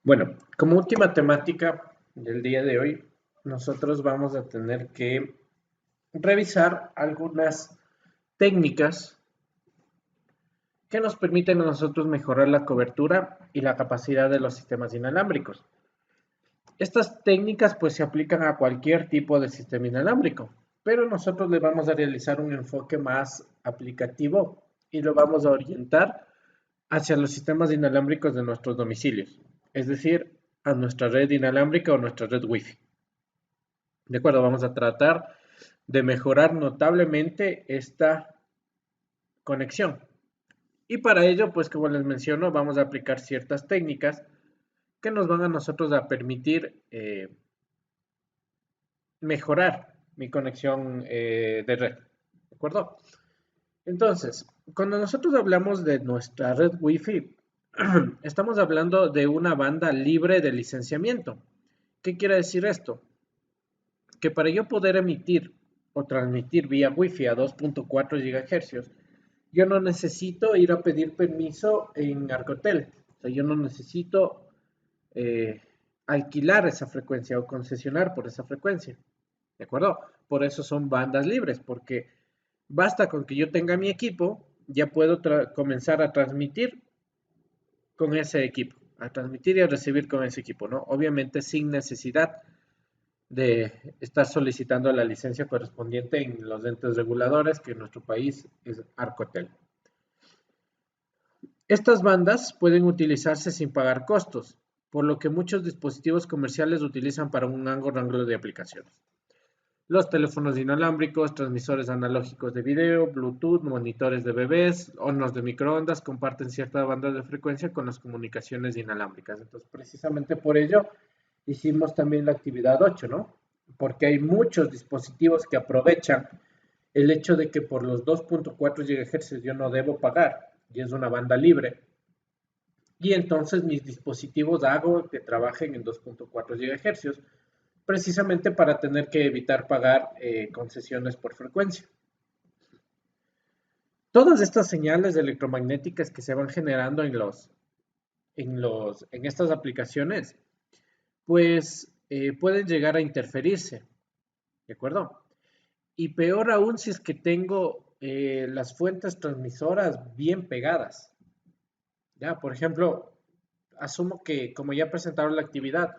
Bueno, como última temática del día de hoy, nosotros vamos a tener que revisar algunas técnicas que nos permiten a nosotros mejorar la cobertura y la capacidad de los sistemas inalámbricos. Estas técnicas pues se aplican a cualquier tipo de sistema inalámbrico, pero nosotros le vamos a realizar un enfoque más aplicativo y lo vamos a orientar hacia los sistemas inalámbricos de nuestros domicilios, es decir, a nuestra red inalámbrica o nuestra red Wi-Fi. De acuerdo, vamos a tratar de mejorar notablemente esta conexión. Y para ello, pues como les menciono, vamos a aplicar ciertas técnicas que nos van a nosotros a permitir mejorar mi conexión de red. ¿De acuerdo? Entonces, cuando nosotros hablamos de nuestra red Wi-Fi, estamos hablando de una banda libre de licenciamiento. ¿Qué quiere decir esto? Que para yo poder emitir o transmitir vía Wi-Fi a 2.4 GHz, yo no necesito ir a pedir permiso en Arcotel. O sea, yo no necesito eh, alquilar esa frecuencia o concesionar por esa frecuencia. ¿De acuerdo? Por eso son bandas libres, porque basta con que yo tenga mi equipo, ya puedo comenzar a transmitir con ese equipo, a transmitir y a recibir con ese equipo, ¿no? Obviamente sin necesidad de estar solicitando la licencia correspondiente en los entes reguladores, que en nuestro país es Arcotel. Estas bandas pueden utilizarse sin pagar costos, por lo que muchos dispositivos comerciales utilizan para un amplio rango de aplicaciones. Los teléfonos inalámbricos, transmisores analógicos de video, Bluetooth, monitores de bebés, hornos de microondas comparten cierta banda de frecuencia con las comunicaciones inalámbricas. Entonces, precisamente por ello hicimos también la actividad 8, ¿no? Porque hay muchos dispositivos que aprovechan el hecho de que por los 2.4 GHz yo no debo pagar y es una banda libre. Y entonces mis dispositivos hago que trabajen en 2.4 GHz precisamente para tener que evitar pagar concesiones por frecuencia. Todas estas señales electromagnéticas que se van generando en estas aplicaciones, pues pueden llegar a interferirse, ¿de acuerdo? Y peor aún si es que tengo las fuentes transmisoras bien pegadas. Ya, por ejemplo, asumo que como ya presentaron la actividad,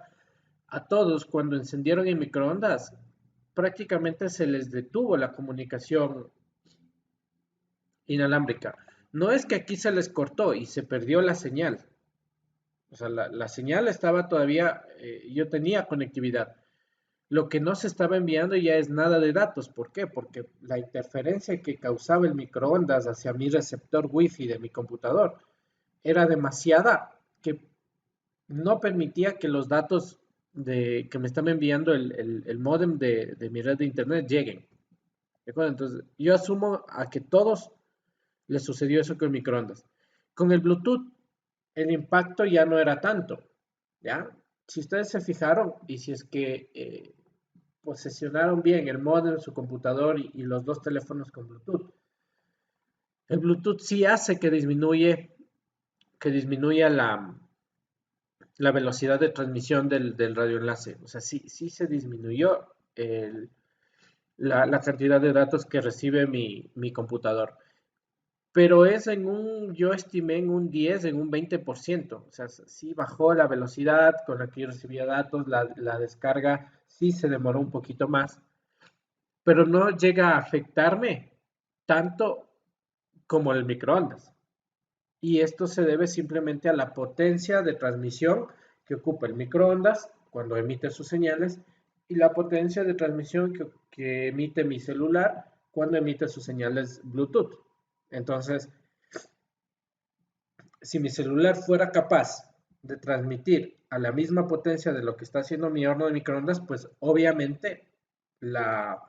a todos cuando encendieron el microondas, prácticamente se les detuvo la comunicación inalámbrica. No es que aquí se les cortó y se perdió la señal. O sea, la señal estaba todavía, yo tenía conectividad. Lo que no se estaba enviando ya es nada de datos. ¿Por qué? Porque la interferencia que causaba el microondas hacia mi receptor Wi-Fi de mi computador era demasiada que no permitía que los datos que me estaba enviando el módem de mi red de internet lleguen. ¿De acuerdo? Entonces, yo asumo a que todos les sucedió eso con el microondas. Con el Bluetooth, el impacto ya no era tanto, ¿ya? Si ustedes se fijaron y si es que posesionaron bien el módem, su computador y los dos teléfonos con Bluetooth, el Bluetooth sí hace que disminuya la velocidad de transmisión del radioenlace. O sea, sí se disminuyó la cantidad de datos que recibe mi computador. Pero es yo estimé en un 10, en un 20%. O sea, sí bajó la velocidad con la que yo recibía datos, la descarga sí se demoró un poquito más, pero no llega a afectarme tanto como el microondas. Y esto se debe simplemente a la potencia de transmisión que ocupa el microondas cuando emite sus señales y la potencia de transmisión que emite mi celular cuando emite sus señales Bluetooth. Entonces, si mi celular fuera capaz de transmitir a la misma potencia de lo que está haciendo mi horno de microondas, pues obviamente la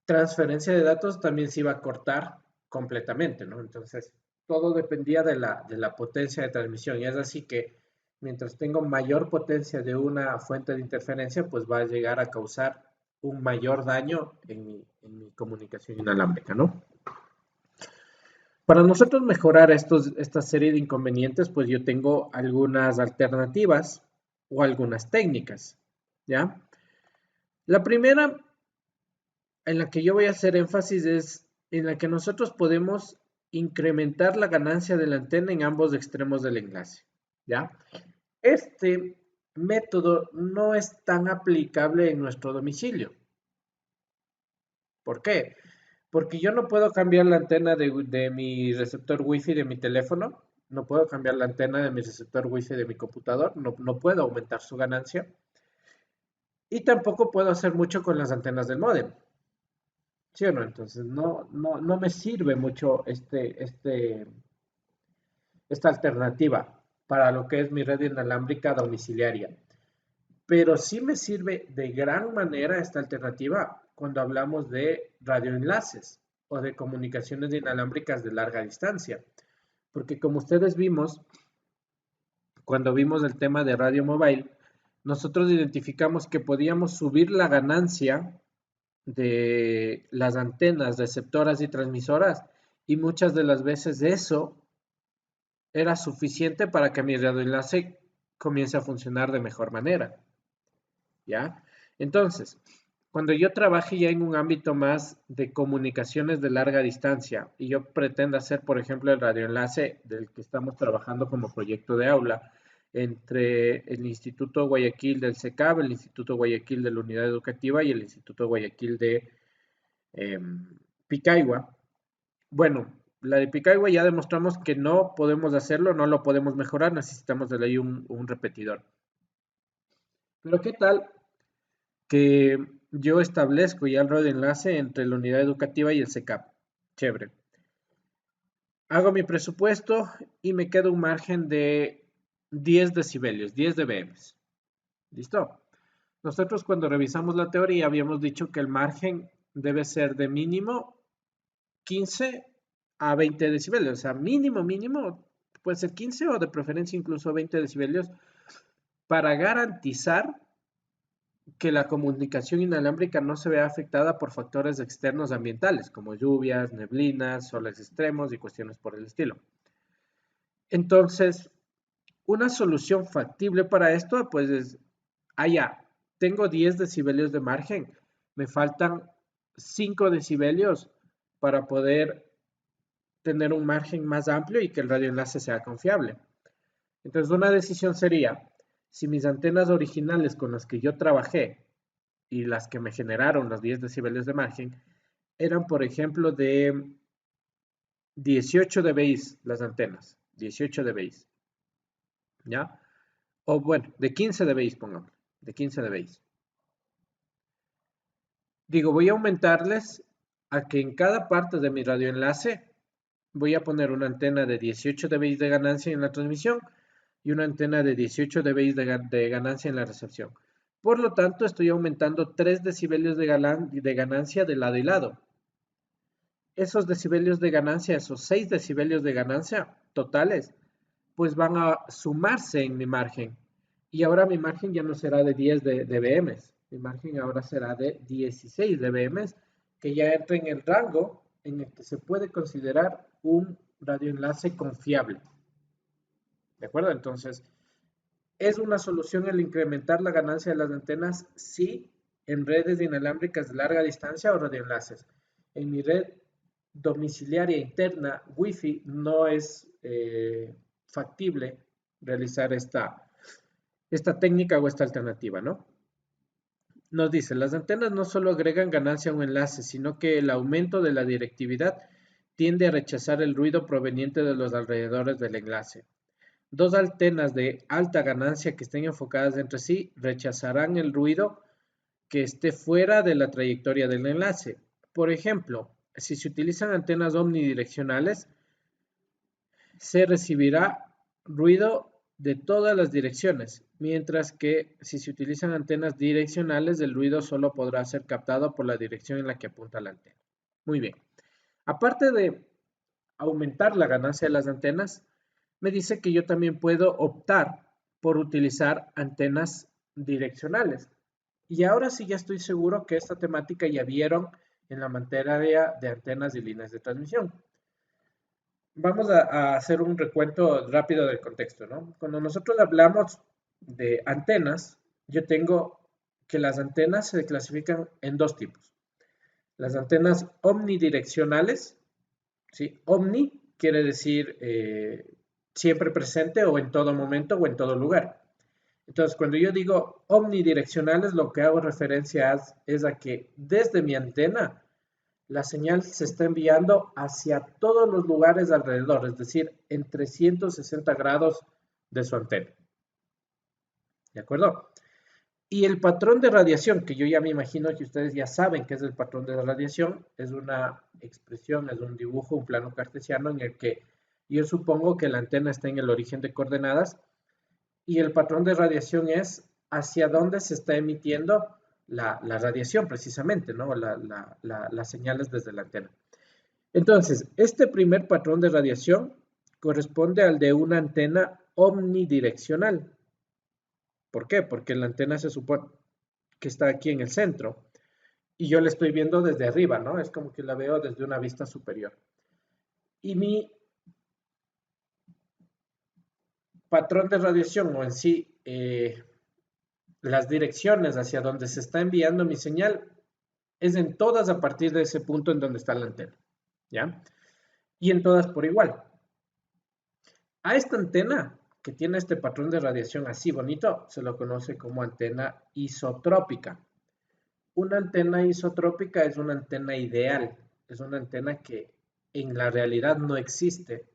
transferencia de datos también se iba a cortar completamente, ¿no? Entonces, todo dependía de la potencia de transmisión. Y es así que mientras tengo mayor potencia de una fuente de interferencia, pues va a llegar a causar un mayor daño en mi comunicación inalámbrica, ¿no? Para nosotros mejorar esta serie de inconvenientes, pues yo tengo algunas alternativas o algunas técnicas, ¿ya? La primera en la que yo voy a hacer énfasis es en la que nosotros podemos incrementar la ganancia de la antena en ambos extremos del enlace, ¿ya? Este método no es tan aplicable en nuestro domicilio. ¿Por qué? Porque yo no puedo cambiar la antena de mi receptor Wi-Fi de mi teléfono, no puedo cambiar la antena de mi receptor Wi-Fi de mi computador, no puedo aumentar su ganancia y tampoco puedo hacer mucho con las antenas del módem. ¿Sí o no? Entonces no me sirve mucho esta alternativa para lo que es mi red inalámbrica domiciliaria. Pero sí me sirve de gran manera esta alternativa cuando hablamos de radioenlaces o de comunicaciones inalámbricas de larga distancia. Porque como ustedes vimos, cuando vimos el tema de radio mobile, nosotros identificamos que podíamos subir la ganancia de las antenas receptoras y transmisoras y muchas de las veces eso era suficiente para que mi radioenlace comience a funcionar de mejor manera. ¿Ya? Entonces, cuando yo trabaje ya en un ámbito más de comunicaciones de larga distancia y yo pretendo hacer, por ejemplo, el radioenlace del que estamos trabajando como proyecto de aula entre el Instituto Guayaquil del SECAB, el Instituto Guayaquil de la Unidad Educativa y el Instituto Guayaquil de eh, Picagua. Bueno, la de Picagua ya demostramos que no podemos hacerlo, no lo podemos mejorar, necesitamos de ley un repetidor. Pero ¿qué tal que yo establezco ya el radioenlace entre la unidad educativa y el SECAP? Chévere. Hago mi presupuesto y me queda un margen de 10 decibelios, 10 dBm. ¿Listo? Nosotros cuando revisamos la teoría habíamos dicho que el margen debe ser de mínimo 15 a 20 decibelios, o sea, mínimo puede ser 15 o de preferencia incluso 20 decibelios para garantizar que la comunicación inalámbrica no se vea afectada por factores externos ambientales, como lluvias, neblinas, soles extremos y cuestiones por el estilo. Entonces, una solución factible para esto, pues es, ya, tengo 10 decibelios de margen, me faltan 5 decibelios para poder tener un margen más amplio y que el radioenlace sea confiable. Entonces, una decisión sería, si mis antenas originales con las que yo trabajé y las que me generaron los 10 decibelios de margen eran, por ejemplo, de 18 dBi las antenas, 18 dBi, ¿ya? O bueno, de 15 dBi, pongamos, de 15 dBi. Digo, voy a aumentarles a que en cada parte de mi radioenlace voy a poner una antena de 18 dBi de ganancia en la transmisión y una antena de 18 dBi de ganancia en la recepción. Por lo tanto, estoy aumentando 3 decibelios de ganancia de lado y lado. Esos decibelios de ganancia, esos 6 decibelios de ganancia totales, pues van a sumarse en mi margen. Y ahora mi margen ya no será de 10 dBm, mi margen ahora será de 16 dBm, que ya entra en el rango en el que se puede considerar un radioenlace confiable. ¿De acuerdo? Entonces, ¿es una solución el incrementar la ganancia de las antenas? Sí, en redes inalámbricas de larga distancia o radioenlaces. En mi red domiciliaria interna Wi-Fi no es factible realizar esta técnica o esta alternativa, ¿no? Nos dice, las antenas no solo agregan ganancia a un enlace, sino que el aumento de la directividad tiende a rechazar el ruido proveniente de los alrededores del enlace. Dos antenas de alta ganancia que estén enfocadas entre sí rechazarán el ruido que esté fuera de la trayectoria del enlace. Por ejemplo, si se utilizan antenas omnidireccionales, se recibirá ruido de todas las direcciones, mientras que si se utilizan antenas direccionales, el ruido solo podrá ser captado por la dirección en la que apunta la antena. Muy bien. Aparte de aumentar la ganancia de las antenas, me dice que yo también puedo optar por utilizar antenas direccionales. Y ahora sí ya estoy seguro que esta temática ya vieron en la materia de antenas y líneas de transmisión. vamos a hacer un recuento rápido del contexto, ¿no? Cuando nosotros hablamos de antenas, yo tengo que las antenas se clasifican en dos tipos. Las antenas omnidireccionales, ¿sí? Omni quiere decir siempre presente o en todo momento o en todo lugar. Entonces, cuando yo digo omnidireccionales, lo que hago referencia es a que desde mi antena la señal se está enviando hacia todos los lugares alrededor, es decir, en 360 grados de su antena. ¿De acuerdo? Y el patrón de radiación, que yo ya me imagino que ustedes ya saben qué es el patrón de radiación, es una expresión, es un dibujo, un plano cartesiano en el que yo supongo que la antena está en el origen de coordenadas y el patrón de radiación es hacia dónde se está emitiendo la radiación precisamente, ¿no? Las señales desde la antena. Entonces, este primer patrón de radiación corresponde al de una antena omnidireccional. ¿Por qué? Porque la antena se supone que está aquí en el centro y yo la estoy viendo desde arriba, ¿no? Es como que la veo desde una vista superior. Y mi patrón de radiación o en sí las direcciones hacia donde se está enviando mi señal es en todas a partir de ese punto en donde está la antena, ¿ya? Y en todas por igual. A esta antena que tiene este patrón de radiación así bonito, se lo conoce como antena isotrópica. Una antena isotrópica es una antena ideal, es una antena que en la realidad no existe,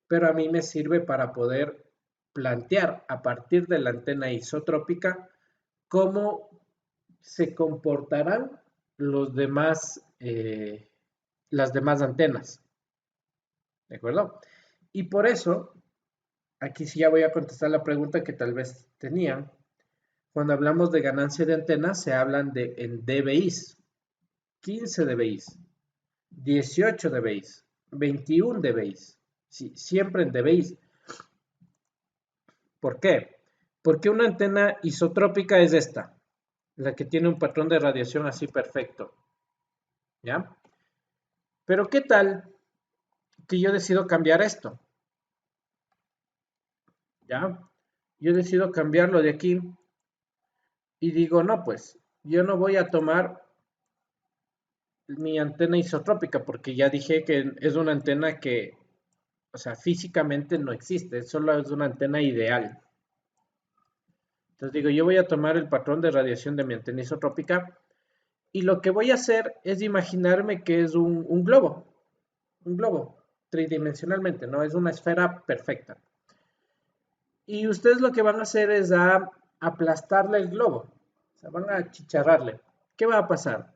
pero a mí me sirve para poder plantear a partir de la antena isotrópica cómo se comportarán los demás, las demás antenas. ¿De acuerdo? Y por eso, aquí sí ya voy a contestar la pregunta que tal vez tenían. Cuando hablamos de ganancia de antenas, se hablan de en dBIs, 15 dBIs, 18 dBIs, 21 dBIs. Sí, siempre en dBIs. ¿Por qué? Porque una antena isotrópica es esta, la que tiene un patrón de radiación así perfecto. ¿Ya? Pero ¿qué tal que yo decido cambiar esto? ¿Ya? Yo decido cambiarlo de aquí y digo, no, pues yo no voy a tomar mi antena isotrópica porque ya dije que es una antena que, o sea, físicamente no existe, solo es una antena ideal. Entonces digo, yo voy a tomar el patrón de radiación de mi antena isotrópica y lo que voy a hacer es imaginarme que es un globo, tridimensionalmente, ¿no? Es una esfera perfecta. Y ustedes lo que van a hacer es a aplastarle el globo, o sea, van a achicharrarle. ¿Qué va a pasar?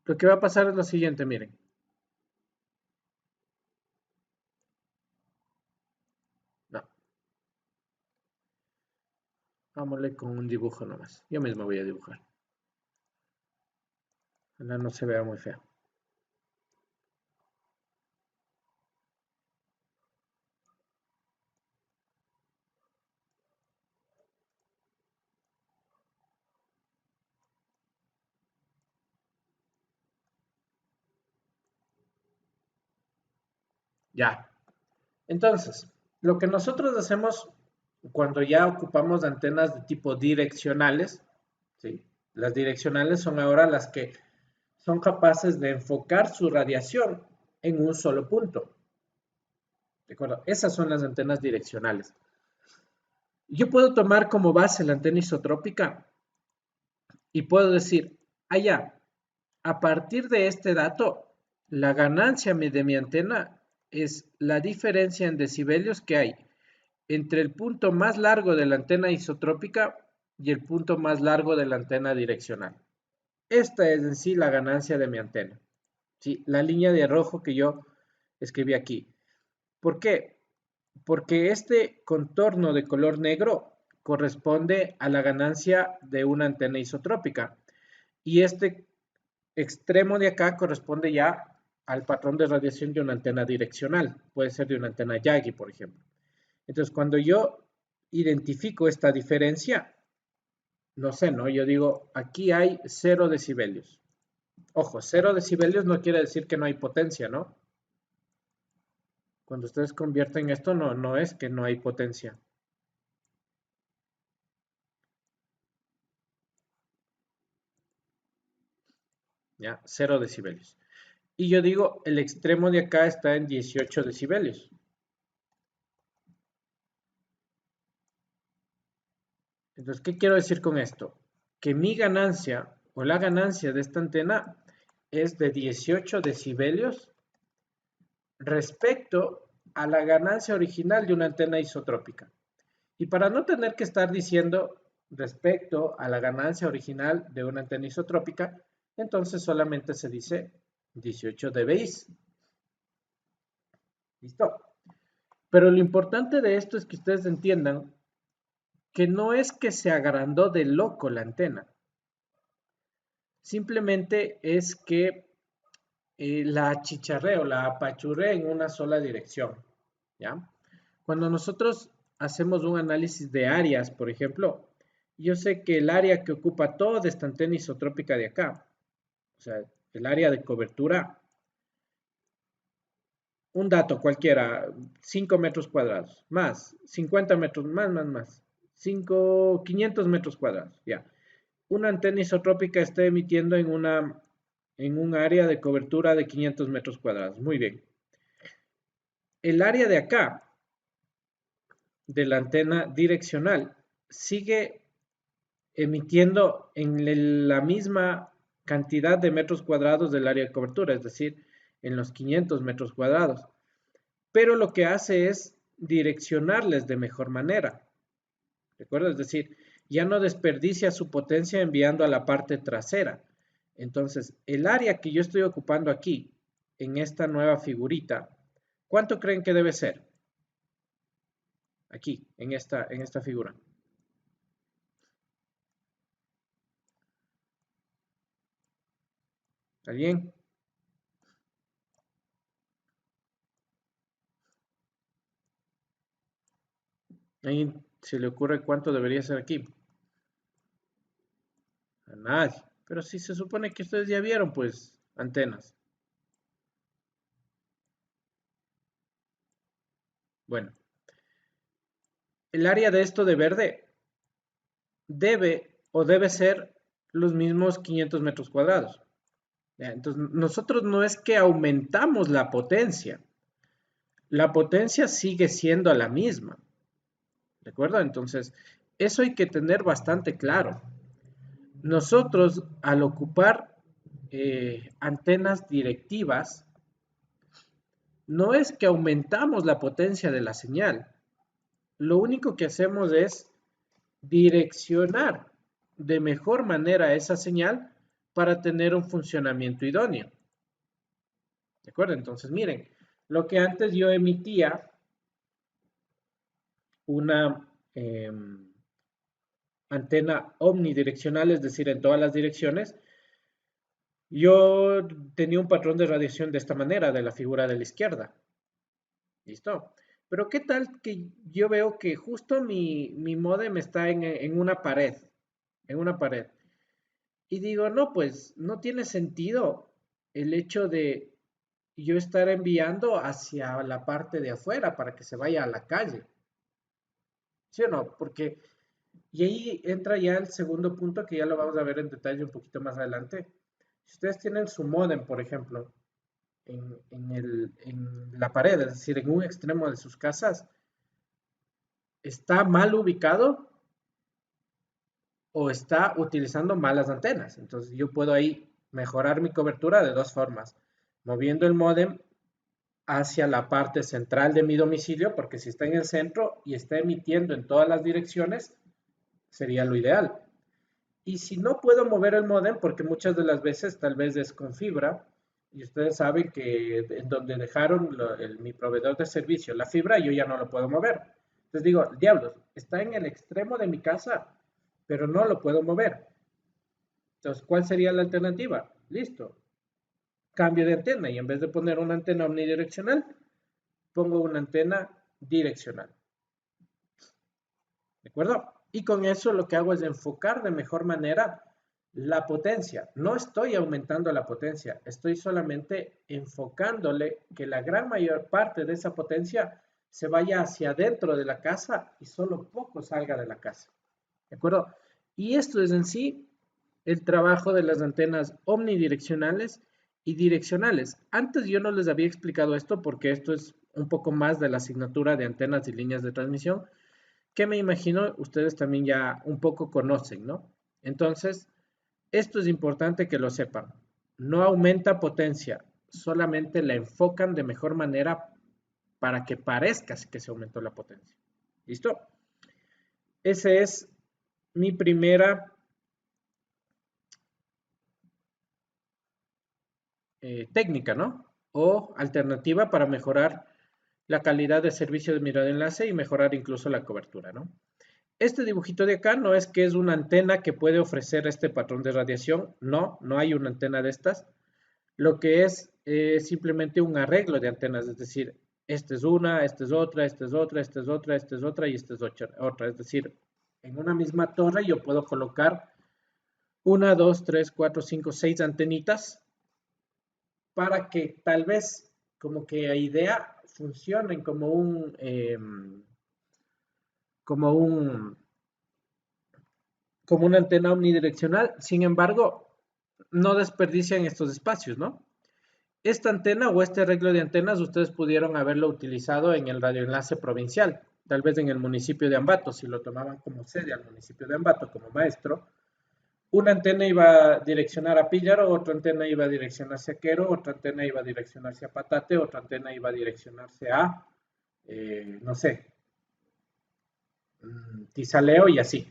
Lo que va a pasar es lo siguiente, miren. No, vámonos con un dibujo nomás. Yo mismo voy a dibujar. Ojalá no se vea muy feo. Ya. Entonces, lo que nosotros hacemos cuando ya ocupamos antenas de tipo direccionales, ¿sí? Las direccionales son ahora las que son capaces de enfocar su radiación en un solo punto. ¿De acuerdo? Esas son las antenas direccionales. Yo puedo tomar como base la antena isotrópica y puedo decir, allá, a partir de este dato, la ganancia de mi antena es la diferencia en decibelios que hay entre el punto más largo de la antena isotrópica y el punto más largo de la antena direccional. Esta es en sí la ganancia de mi antena. ¿Sí? La línea de rojo que yo escribí aquí. ¿Por qué? Porque este contorno de color negro corresponde a la ganancia de una antena isotrópica y este extremo de acá corresponde ya al patrón de radiación de una antena direccional, puede ser de una antena Yagi, por ejemplo. Entonces, cuando yo identifico esta diferencia, no sé, ¿no? Yo digo, aquí hay 0 decibelios. Ojo, 0 decibelios no quiere decir que no hay potencia, ¿no? Cuando ustedes convierten esto, no es que no hay potencia. ¿Ya? 0 decibelios. Y yo digo, el extremo de acá está en 18 decibelios. Entonces, ¿qué quiero decir con esto? Que mi ganancia o la ganancia de esta antena es de 18 decibelios respecto a la ganancia original de una antena isotrópica. Y para no tener que estar diciendo respecto a la ganancia original de una antena isotrópica, entonces solamente se dice 18 dBi. ¿Listo? Pero lo importante de esto es que ustedes entiendan que no es que se agrandó de loco la antena, simplemente es que la achicharré o la apachurré en una sola dirección, ¿ya? Cuando nosotros hacemos un análisis de áreas, por ejemplo, yo sé que el área que ocupa toda esta antena isotrópica de acá, o sea, el área de cobertura, un dato cualquiera, 5 metros cuadrados, más 50 metros, más, 5, 500 metros cuadrados, ya. Una antena isotrópica está emitiendo en un área de cobertura de 500 metros cuadrados. Muy bien. El área de acá, de la antena direccional, sigue emitiendo en la misma cantidad de metros cuadrados del área de cobertura, es decir, en los 500 metros cuadrados. Pero lo que hace es direccionarles de mejor manera. ¿De acuerdo? Es decir, ya no desperdicia su potencia enviando a la parte trasera. Entonces, el área que yo estoy ocupando aquí, en esta nueva figurita, ¿cuánto creen que debe ser? Aquí, en esta figura. ¿Alguien? ¿Alguien se le ocurre cuánto debería ser aquí? A nadie. Pero si se supone que ustedes ya vieron, pues, antenas. Bueno, el área de esto de verde debe ser los mismos 500 metros cuadrados. ¿Ya? Entonces, nosotros no es que aumentamos la potencia sigue siendo la misma, ¿de acuerdo? Entonces, eso hay que tener bastante claro. Nosotros, al ocupar antenas directivas, no es que aumentamos la potencia de la señal, lo único que hacemos es direccionar de mejor manera esa señal para tener un funcionamiento idóneo. ¿De acuerdo? Entonces, miren, lo que antes yo emitía una antena omnidireccional, es decir, en todas las direcciones, yo tenía un patrón de radiación de esta manera, de la figura de la izquierda. ¿Listo? Pero ¿qué tal que yo veo que justo mi módem está en una pared, en una pared? Y digo, no, pues no tiene sentido el hecho de yo estar enviando hacia la parte de afuera para que se vaya a la calle. ¿Sí o no? Porque, y ahí entra ya el segundo punto que ya lo vamos a ver en detalle un poquito más adelante. Si ustedes tienen su módem, por ejemplo, en la pared, es decir, en un extremo de sus casas, está mal ubicado o está utilizando malas antenas. Entonces yo puedo ahí mejorar mi cobertura de dos formas. Moviendo el módem hacia la parte central de mi domicilio, porque si está en el centro y está emitiendo en todas las direcciones, sería lo ideal. Y si no puedo mover el módem, porque muchas de las veces tal vez es con fibra, y ustedes saben que en donde dejaron mi proveedor de servicio la fibra, yo ya no lo puedo mover. Entonces digo, diablos, está en el extremo de mi casa, pero no lo puedo mover. Entonces, ¿cuál sería la alternativa? Listo, cambio de antena y en vez de poner una antena omnidireccional, pongo una antena direccional. ¿De acuerdo? Y con eso lo que hago es enfocar de mejor manera la potencia. No estoy aumentando la potencia, estoy solamente enfocándole que la gran mayor parte de esa potencia se vaya hacia adentro de la casa y solo poco salga de la casa. ¿De acuerdo? Y esto es en sí el trabajo de las antenas omnidireccionales y direccionales. Antes yo no les había explicado esto porque esto es un poco más de la asignatura de antenas y líneas de transmisión, que me imagino ustedes también ya un poco conocen, ¿no? Entonces, esto es importante que lo sepan. No aumenta potencia, solamente la enfocan de mejor manera para que parezca que se aumentó la potencia. ¿Listo? Esa es mi primera técnica, ¿no? O alternativa para mejorar la calidad de servicio de mi radioenlace y mejorar incluso la cobertura, ¿no? Este dibujito de acá no es que es una antena que puede ofrecer este patrón de radiación, no, no hay una antena de estas. Lo que es simplemente un arreglo de antenas, es decir, esta es una, esta es otra, esta es otra, esta es otra, esta es otra y esta es otra. Es decir, en una misma torre yo puedo colocar una, dos, tres, cuatro, cinco, seis antenitas para que tal vez como que a idea funcionen como un, como una antena omnidireccional. Sin embargo, no desperdician estos espacios, ¿no? Esta antena o este arreglo de antenas ustedes pudieron haberlo utilizado en el radioenlace provincial, tal vez en el municipio de Ambato, si lo tomaban como sede al municipio de Ambato como maestro. Una antena iba a direccionar a Píllaro, otra antena iba a direccionarse a Quero, otra antena iba a direccionarse a Patate, otra antena iba a direccionarse a, no sé, Tizaleo y así.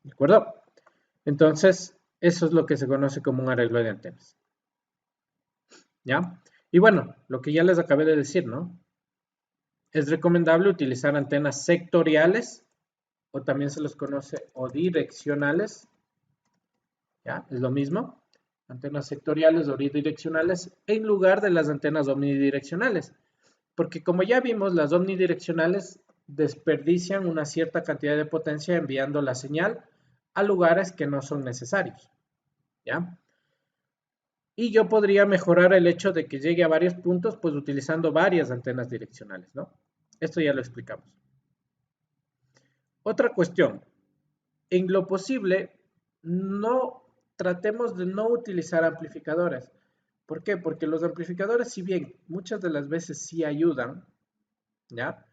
¿De acuerdo? Entonces, eso es lo que se conoce como un arreglo de antenas. ¿Ya? Y bueno, lo que ya les acabé de decir, ¿no? Es recomendable utilizar antenas sectoriales o también se los conoce o direccionales, ¿ya? Es lo mismo, antenas sectoriales o bidireccionales en lugar de las antenas omnidireccionales, porque como ya vimos, las omnidireccionales desperdician una cierta cantidad de potencia enviando la señal a lugares que no son necesarios, ¿ya? Y yo podría mejorar el hecho de que llegue a varios puntos, pues utilizando varias antenas direccionales, ¿no? Esto ya lo explicamos. Otra cuestión, en lo posible, no tratemos de no utilizar amplificadores. ¿Por qué? Porque los amplificadores, si bien muchas de las veces sí ayudan, ¿ya?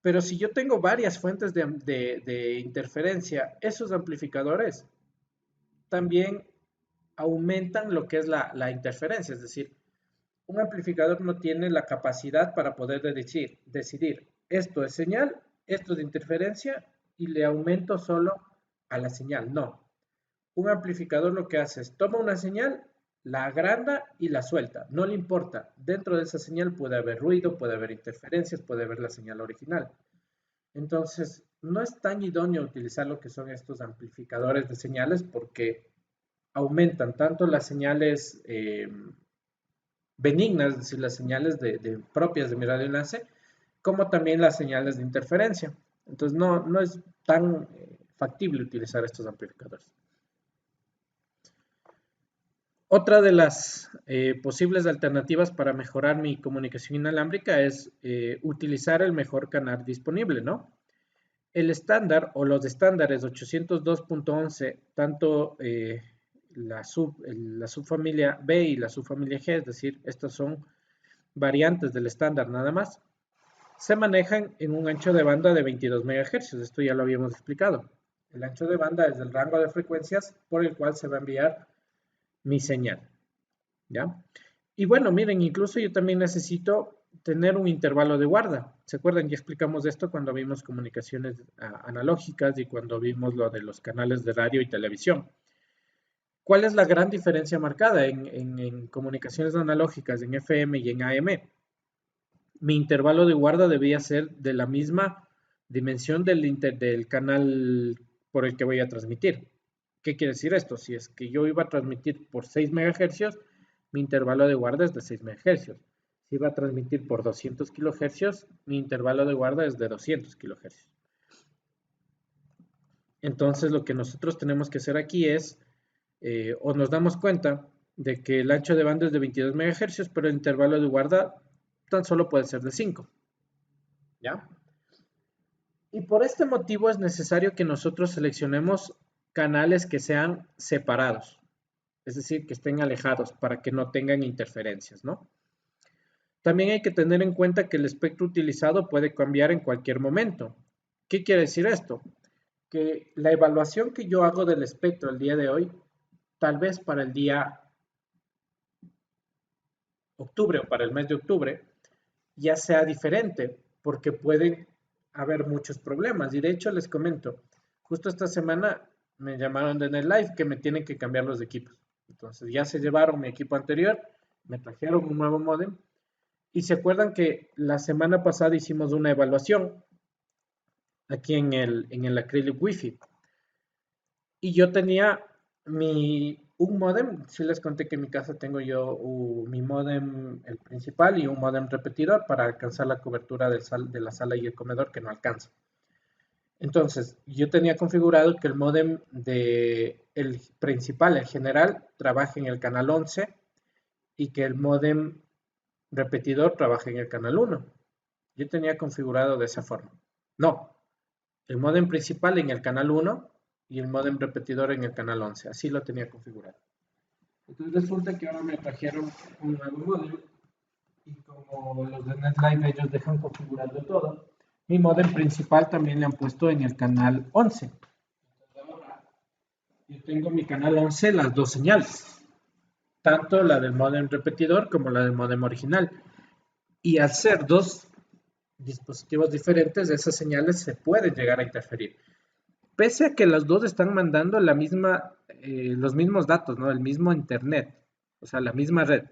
Pero si yo tengo varias fuentes de interferencia, esos amplificadores también aumentan lo que es la interferencia. Es decir, un amplificador no tiene la capacidad para poder decidir esto es señal, esto es de interferencia y le aumento solo a la señal. No. Un amplificador lo que hace es toma una señal, la agranda y la suelta. No le importa. Dentro de esa señal puede haber ruido, puede haber interferencias, puede haber la señal original. Entonces, no es tan idóneo utilizar lo que son estos amplificadores de señales porque aumentan tanto las señales benignas, es decir, las señales propias de mi radioenlace, como también las señales de interferencia. Entonces, no es tan factible utilizar estos amplificadores. Otra de las posibles alternativas para mejorar mi comunicación inalámbrica es utilizar el mejor canal disponible, ¿no? El estándar o los estándares 802.11, tanto la subfamilia B y la subfamilia G, es decir, estas son variantes del estándar nada más, se manejan en un ancho de banda de 22 MHz. Esto ya lo habíamos explicado. El ancho de banda es el rango de frecuencias por el cual se va a enviar mi señal, ¿ya? Y bueno, miren, incluso yo también necesito tener un intervalo de guarda. ¿Se acuerdan? Ya explicamos esto cuando vimos comunicaciones analógicas y cuando vimos lo de los canales de radio y televisión. ¿Cuál es la gran diferencia marcada en comunicaciones analógicas, en FM y en AM? Mi intervalo de guarda debía ser de la misma dimensión del canal por el que voy a transmitir. ¿Qué quiere decir esto? Si es que yo iba a transmitir por 6 MHz, mi intervalo de guarda es de 6 MHz. Si iba a transmitir por 200 kHz, mi intervalo de guarda es de 200 kHz. Entonces lo que nosotros tenemos que hacer aquí es, o nos damos cuenta de que el ancho de banda es de 22 MHz, pero el intervalo de guarda tan solo puede ser de 5. ¿Ya? Y por este motivo es necesario que nosotros seleccionemos canales que sean separados, es decir, que estén alejados para que no tengan interferencias, ¿no? También hay que tener en cuenta que el espectro utilizado puede cambiar en cualquier momento. ¿Qué quiere decir esto? Que la evaluación que yo hago del espectro el día de hoy, tal vez para el día octubre o para el mes de octubre, ya sea diferente, porque pueden haber muchos problemas. Y de hecho les comento, justo esta semana me llamaron de NetLife que me tienen que cambiar los equipos. Entonces ya se llevaron mi equipo anterior, me trajeron un nuevo módem. Y se acuerdan que la semana pasada hicimos una evaluación aquí en el Acrylic Wi-Fi. Y yo tenía un modem, sí les conté que en mi casa tengo yo mi modem, el principal, y un modem repetidor para alcanzar la cobertura de la sala y el comedor que no alcanza. Entonces, yo tenía configurado que el modem el principal, el general, trabaje en el canal 11 y que el modem repetidor trabaje en el canal 1. Yo tenía configurado de esa forma. No, el módem principal en el canal 1 y el módem repetidor en el canal 11. Así lo tenía configurado. Entonces resulta que ahora me trajeron un nuevo módem y como los de NetLife ellos dejan configurado todo, mi módem principal también le han puesto en el canal 11. Entonces ahora yo tengo mi canal 11 las dos señales, tanto la del módem repetidor como la del módem original. Y al ser dos dispositivos diferentes, esas señales se pueden llegar a interferir. Pese a que las dos están mandando los mismos datos, ¿no? El mismo internet, o sea, la misma red,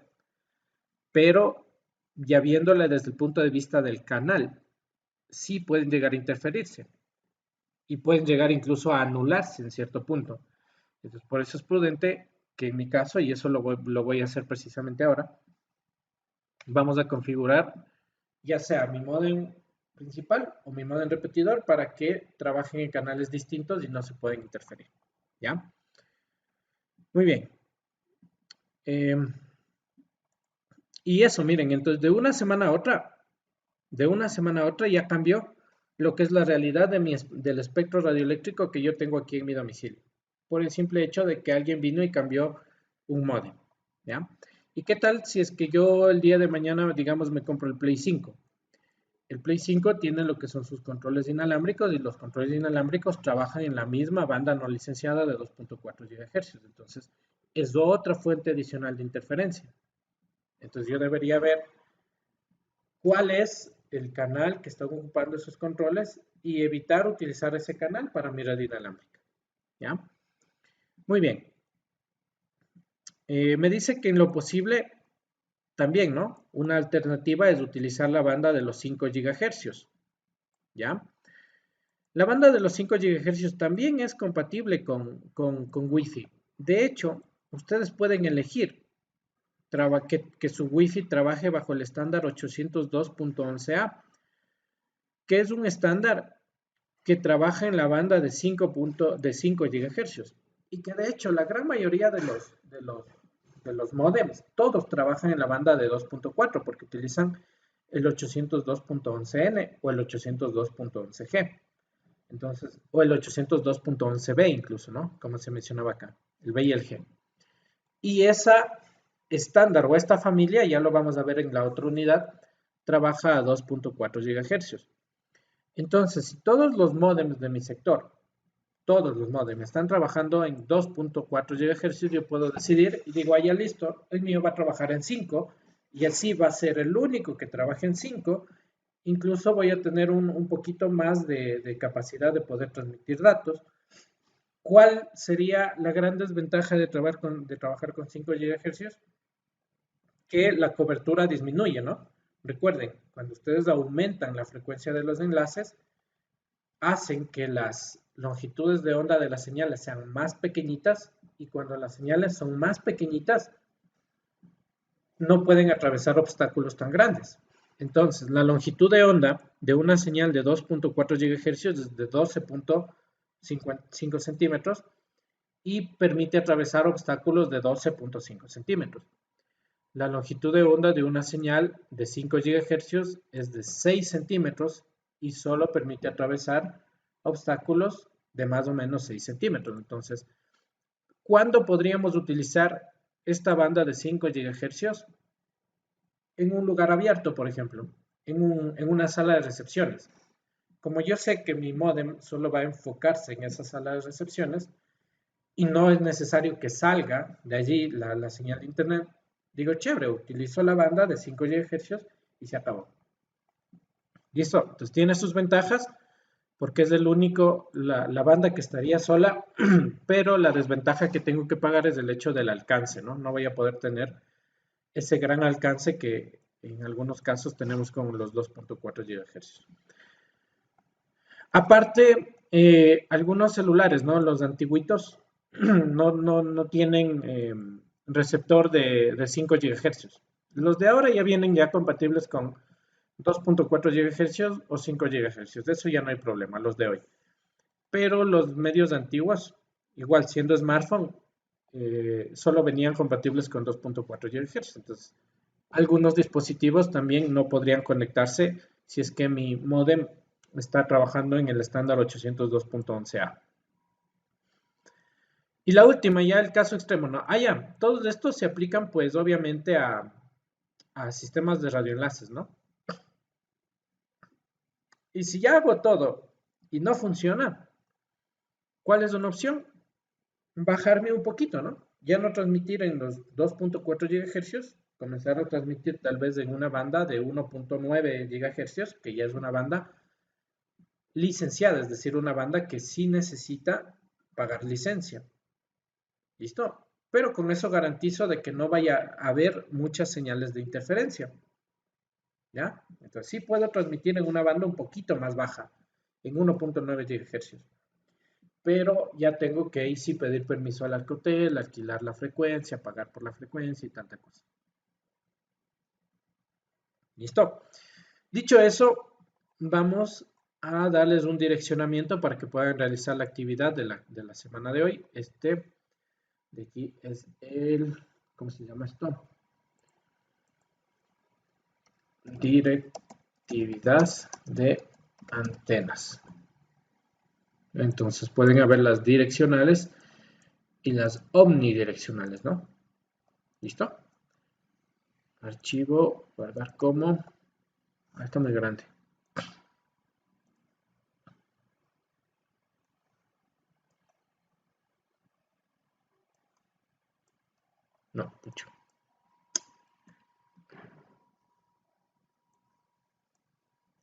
pero ya viéndole desde el punto de vista del canal, sí pueden llegar a interferirse y pueden llegar incluso a anularse en cierto punto. Entonces, por eso es prudente que en mi caso, y eso lo voy a hacer precisamente ahora, vamos a configurar ya sea mi modem principal o mi modem repetidor para que trabajen en canales distintos y no se pueden interferir. ¿Ya? Muy bien. Y eso, miren, entonces de una semana a otra ya cambió lo que es la realidad del espectro radioeléctrico que yo tengo aquí en mi domicilio, por el simple hecho de que alguien vino y cambió un módem, ¿ya? ¿Y qué tal si es que yo el día de mañana, digamos, me compro el Play 5? El Play 5 tiene lo que son sus controles inalámbricos y los controles inalámbricos trabajan en la misma banda no licenciada de 2.4 GHz. Entonces, es otra fuente adicional de interferencia. Entonces, yo debería ver cuál es el canal que está ocupando esos controles y evitar utilizar ese canal para mi red inalámbrica. ¿Ya? Muy bien. Me dice que en lo posible también, ¿no? Una alternativa es utilizar la banda de los 5 GHz. ¿Ya? La banda de los 5 GHz también es compatible con Wi-Fi. De hecho, ustedes pueden elegir que su Wi-Fi trabaje bajo el estándar 802.11a, que es un estándar que trabaja en la banda de 5 GHz. Y que de hecho la gran mayoría de los modems, todos trabajan en la banda de 2.4 porque utilizan el 802.11n o el 802.11g. Entonces, o el 802.11b incluso, ¿no? Como se mencionaba acá, el B y el G. Y esa estándar o esta familia, ya lo vamos a ver en la otra unidad, trabaja a 2.4 GHz. Entonces, si todos los módems de mi sector, todos los módems están trabajando en 2.4 GHz, yo puedo decidir y digo, ya listo, el mío va a trabajar en 5 y así va a ser el único que trabaje en 5. Incluso voy a tener un poquito más de capacidad de poder transmitir datos. ¿Cuál sería la gran desventaja de trabajar con 5 GHz? Que la cobertura disminuye, ¿no? Recuerden, cuando ustedes aumentan la frecuencia de los enlaces, hacen que las longitudes de onda de las señales sean más pequeñitas y cuando las señales son más pequeñitas, no pueden atravesar obstáculos tan grandes. Entonces, la longitud de onda de una señal de 2.4 GHz es de 5 centímetros y permite atravesar obstáculos de 12.5 centímetros. La longitud de onda de una señal de 5 GHz es de 6 centímetros y solo permite atravesar obstáculos de más o menos 6 centímetros. Entonces, ¿cuándo podríamos utilizar esta banda de 5 GHz? En un lugar abierto, por ejemplo, en una sala de recepciones. Como yo sé que mi módem solo va a enfocarse en esa sala de recepciones y no es necesario que salga de allí la señal de internet, digo, chévere, utilizo la banda de 5 GHz y se acabó. Listo, entonces tiene sus ventajas porque es la banda que estaría sola, pero la desventaja que tengo que pagar es el hecho del alcance, ¿no? No voy a poder tener ese gran alcance que en algunos casos tenemos con los 2.4 GHz. Aparte, algunos celulares, ¿no? Los antiguitos no tienen receptor de 5 GHz. Los de ahora ya vienen ya compatibles con 2.4 GHz o 5 GHz. De eso ya no hay problema, los de hoy. Pero los medios antiguos, igual siendo smartphone, solo venían compatibles con 2.4 GHz. Entonces, algunos dispositivos también no podrían conectarse si es que mi modem está trabajando en el estándar 802.11a. Y la última, ya el caso extremo, ¿no? Ya, todos estos se aplican pues obviamente a sistemas de radioenlaces, ¿no? Y si ya hago todo y no funciona, ¿cuál es una opción? Bajarme un poquito, ¿no? Ya no transmitir en los 2.4 GHz, comenzar a transmitir tal vez en una banda de 1.9 GHz, que ya es una banda licenciada, es decir, una banda que sí necesita pagar licencia. ¿Listo? Pero con eso garantizo de que no vaya a haber muchas señales de interferencia. ¿Ya? Entonces sí puedo transmitir en una banda un poquito más baja, en 1.9 GHz. Pero ya tengo que ahí sí pedir permiso al Alcatel, alquilar la frecuencia, pagar por la frecuencia y tanta cosa. ¿Listo? Dicho eso, vamos a darles un direccionamiento para que puedan realizar la actividad de la semana de hoy. Este de aquí es ¿cómo se llama esto? Directividad de antenas. Entonces pueden haber las direccionales y las omnidireccionales, ¿no? ¿Listo? Archivo, guardar como. Está muy grande. No, mucho.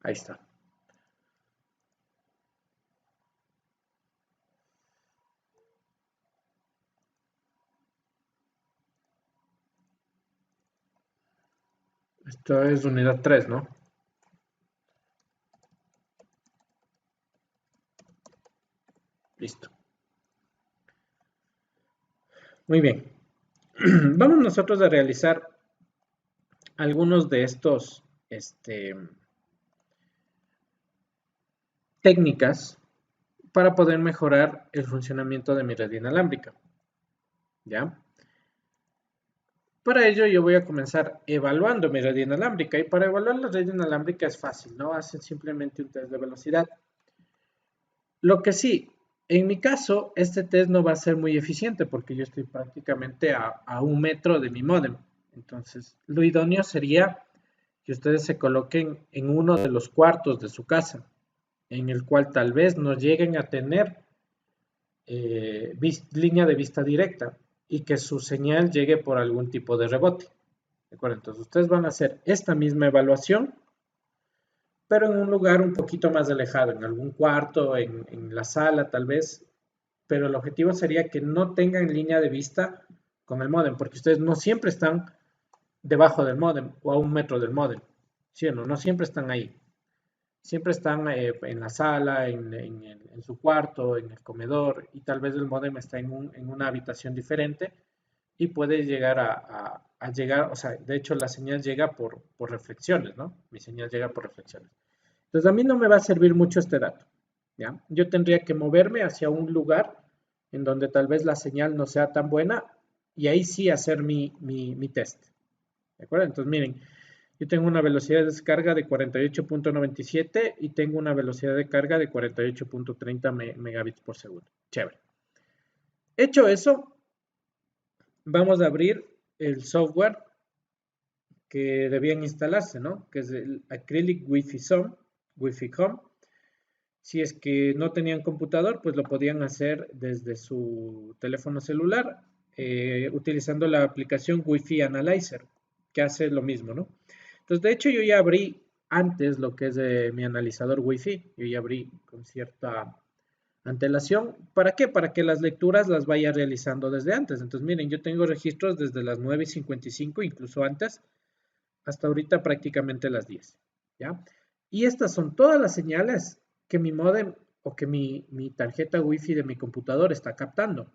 Ahí está. Esto es unidad 3, ¿no? Listo. Muy bien. Vamos nosotros a realizar algunos de estos técnicas para poder mejorar el funcionamiento de mi red inalámbrica. ¿Ya? Para ello yo voy a comenzar evaluando mi red inalámbrica y para evaluar la red inalámbrica es fácil, ¿no? Hacen simplemente un test de velocidad. Lo que sí, en mi caso, este test no va a ser muy eficiente porque yo estoy prácticamente a 1 metro de mi módem. Entonces, lo idóneo sería que ustedes se coloquen en uno de los cuartos de su casa, en el cual tal vez no lleguen a tener línea de vista directa y que su señal llegue por algún tipo de rebote. ¿De acuerdo? Entonces, ustedes van a hacer esta misma evaluación pero en un lugar un poquito más alejado, en algún cuarto, en la sala tal vez, pero el objetivo sería que no tengan línea de vista con el módem, porque ustedes no siempre están debajo del módem o a 1 metro del módem, ¿sí o no? No siempre están ahí, siempre están en la sala, en su cuarto, en el comedor, y tal vez el módem está en una habitación diferente y puede llegar a llegar, o sea, de hecho la señal llega por reflexiones, ¿no? Mi señal llega por reflexiones. Entonces a mí no me va a servir mucho este dato, ¿ya? Yo tendría que moverme hacia un lugar en donde tal vez la señal no sea tan buena y ahí sí hacer mi test. ¿De acuerdo? Entonces, miren, yo tengo una velocidad de descarga de 48.97 y tengo una velocidad de carga de 48.30 megabits por segundo. Chévere. Hecho eso, vamos a abrir el software que debían instalarse, ¿no? Que es el Acrylic Wi-Fi Home. Si es que no tenían computador, pues lo podían hacer desde su teléfono celular utilizando la aplicación Wi-Fi Analyzer, que hace lo mismo, ¿no? Entonces, de hecho, yo ya abrí antes lo que es mi analizador Wi-Fi. Yo ya abrí con cierta antelación. ¿Para qué? Para que las lecturas las vaya realizando desde antes. Entonces, miren, yo tengo registros desde las 9:55, incluso antes, hasta ahorita prácticamente las 10. ¿Ya? Y estas son todas las señales que mi modem o que mi tarjeta Wi-Fi de mi computador está captando.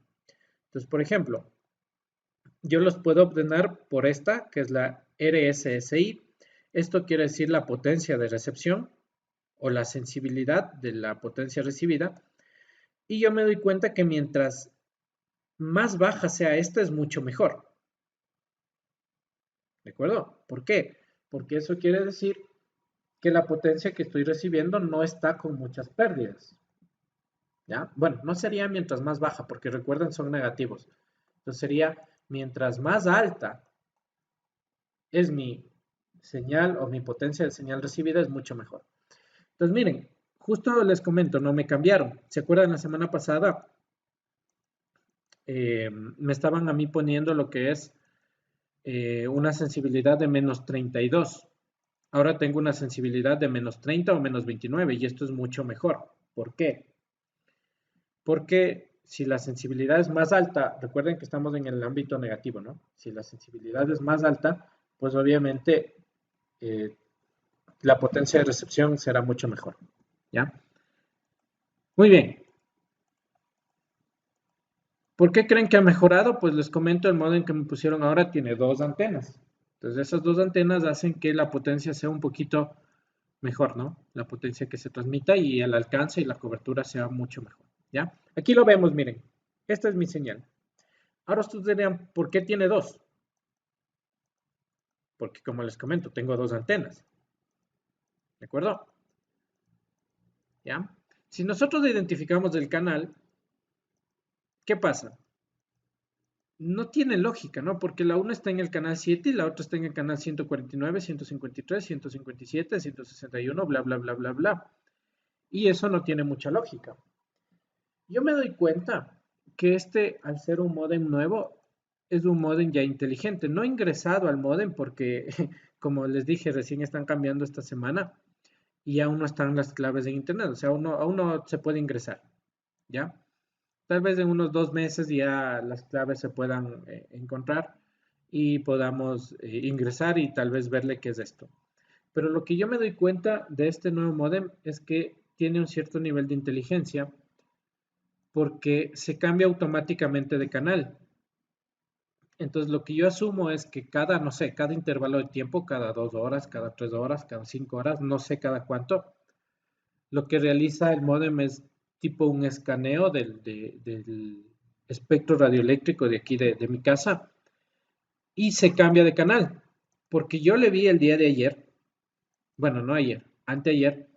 Entonces, por ejemplo, yo los puedo ordenar por esta, que es la RSSI. Esto quiere decir la potencia de recepción o la sensibilidad de la potencia recibida. Y yo me doy cuenta que mientras más baja sea esta, es mucho mejor. ¿De acuerdo? ¿Por qué? Porque eso quiere decir que la potencia que estoy recibiendo no está con muchas pérdidas. ¿Ya? Bueno, no sería mientras más baja, porque recuerden, son negativos. Entonces sería mientras más alta es mi señal o mi potencia de señal recibida, es mucho mejor. Entonces, miren, justo les comento, no me cambiaron. ¿Se acuerdan la semana pasada? Me estaban a mí poniendo lo que es una sensibilidad de -32. Ahora tengo una sensibilidad de -30 o -29 y esto es mucho mejor. ¿Por qué? Porque si la sensibilidad es más alta, recuerden que estamos en el ámbito negativo, ¿no? Si la sensibilidad es más alta, pues obviamente eh, la potencia de recepción será mucho mejor, ¿ya? Muy bien. ¿Por qué creen que ha mejorado? Pues les comento, el modo en que me pusieron ahora tiene dos antenas. Entonces esas dos antenas hacen que la potencia sea un poquito mejor, ¿no? La potencia que se transmita y el alcance y la cobertura sea mucho mejor, ¿ya? Aquí lo vemos, miren. Esta es mi señal. Ahora ustedes dirían, ¿por qué tiene dos? Porque como les comento, tengo dos antenas. ¿De acuerdo? ¿Ya? Si nosotros identificamos el canal, ¿qué pasa? No tiene lógica, ¿no? Porque la una está en el canal 7 y la otra está en el canal 149, 153, 157, 161, bla, bla, bla, bla, bla. Y eso no tiene mucha lógica. Yo me doy cuenta que este, al ser un módem nuevo, es un módem ya inteligente. No he ingresado al módem porque, como les dije, recién están cambiando esta semana y aún no están las claves en internet. O sea, aún no se puede ingresar, ¿ya? Tal vez en unos 2 meses ya las claves se puedan encontrar y podamos ingresar y tal vez verle qué es esto. Pero lo que yo me doy cuenta de este nuevo modem es que tiene un cierto nivel de inteligencia porque se cambia automáticamente de canal. Entonces lo que yo asumo es que cada, no sé, cada intervalo de tiempo, cada 2 horas, cada 3 horas, cada 5 horas, no sé cada cuánto, lo que realiza el módem es tipo un escaneo del espectro radioeléctrico de aquí de mi casa y se cambia de canal. Porque yo le vi el día de ayer, bueno, no ayer, anteayer,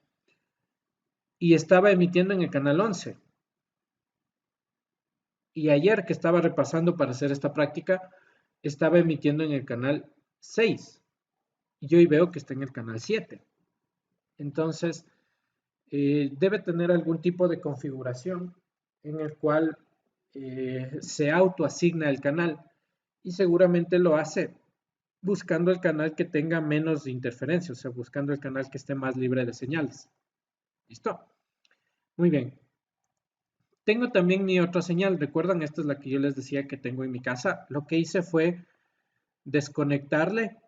y estaba emitiendo en el canal 11. Y ayer que estaba repasando para hacer esta práctica, estaba emitiendo en el canal 6. Y yo hoy veo que está en el canal 7. Entonces, debe tener algún tipo de configuración en el cual se autoasigna el canal y seguramente lo hace buscando el canal que tenga menos interferencia, o sea, buscando el canal que esté más libre de señales. ¿Listo? Muy bien. Tengo también mi otra señal. ¿Recuerdan? Esta es la que yo les decía que tengo en mi casa. Lo que hice fue desconectarle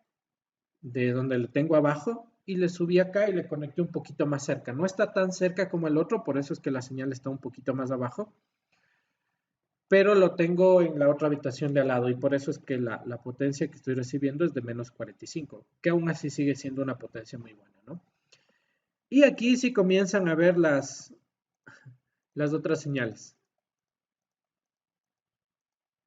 de donde le tengo abajo y le subí acá y le conecté un poquito más cerca. No está tan cerca como el otro, por eso es que la señal está un poquito más abajo, pero lo tengo en la otra habitación de al lado y por eso es que la potencia que estoy recibiendo es de -45, que aún así sigue siendo una potencia muy buena, ¿no? Y aquí sí comienzan a ver las otras señales.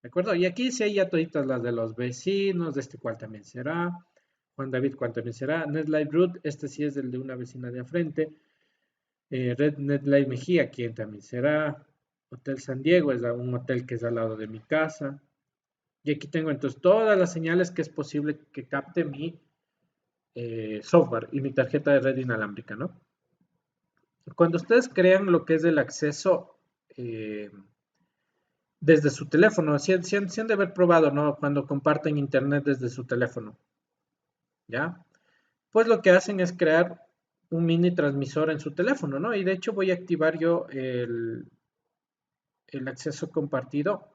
¿De acuerdo? Y aquí sí hay ya toditas las de los vecinos, de este cual también será, Juan David cual también será, NetLife Root, este sí es el de una vecina de frente, Red NetLife Mejía, quien también será, Hotel San Diego, es un hotel que es al lado de mi casa, y aquí tengo entonces todas las señales que es posible que capte mi software y mi tarjeta de red inalámbrica, ¿no? Cuando ustedes crean lo que es el acceso desde su teléfono, si han de haber probado, ¿no? Cuando comparten internet desde su teléfono, ¿ya? Pues lo que hacen es crear un mini transmisor en su teléfono, ¿no? Y de hecho voy a activar yo el acceso compartido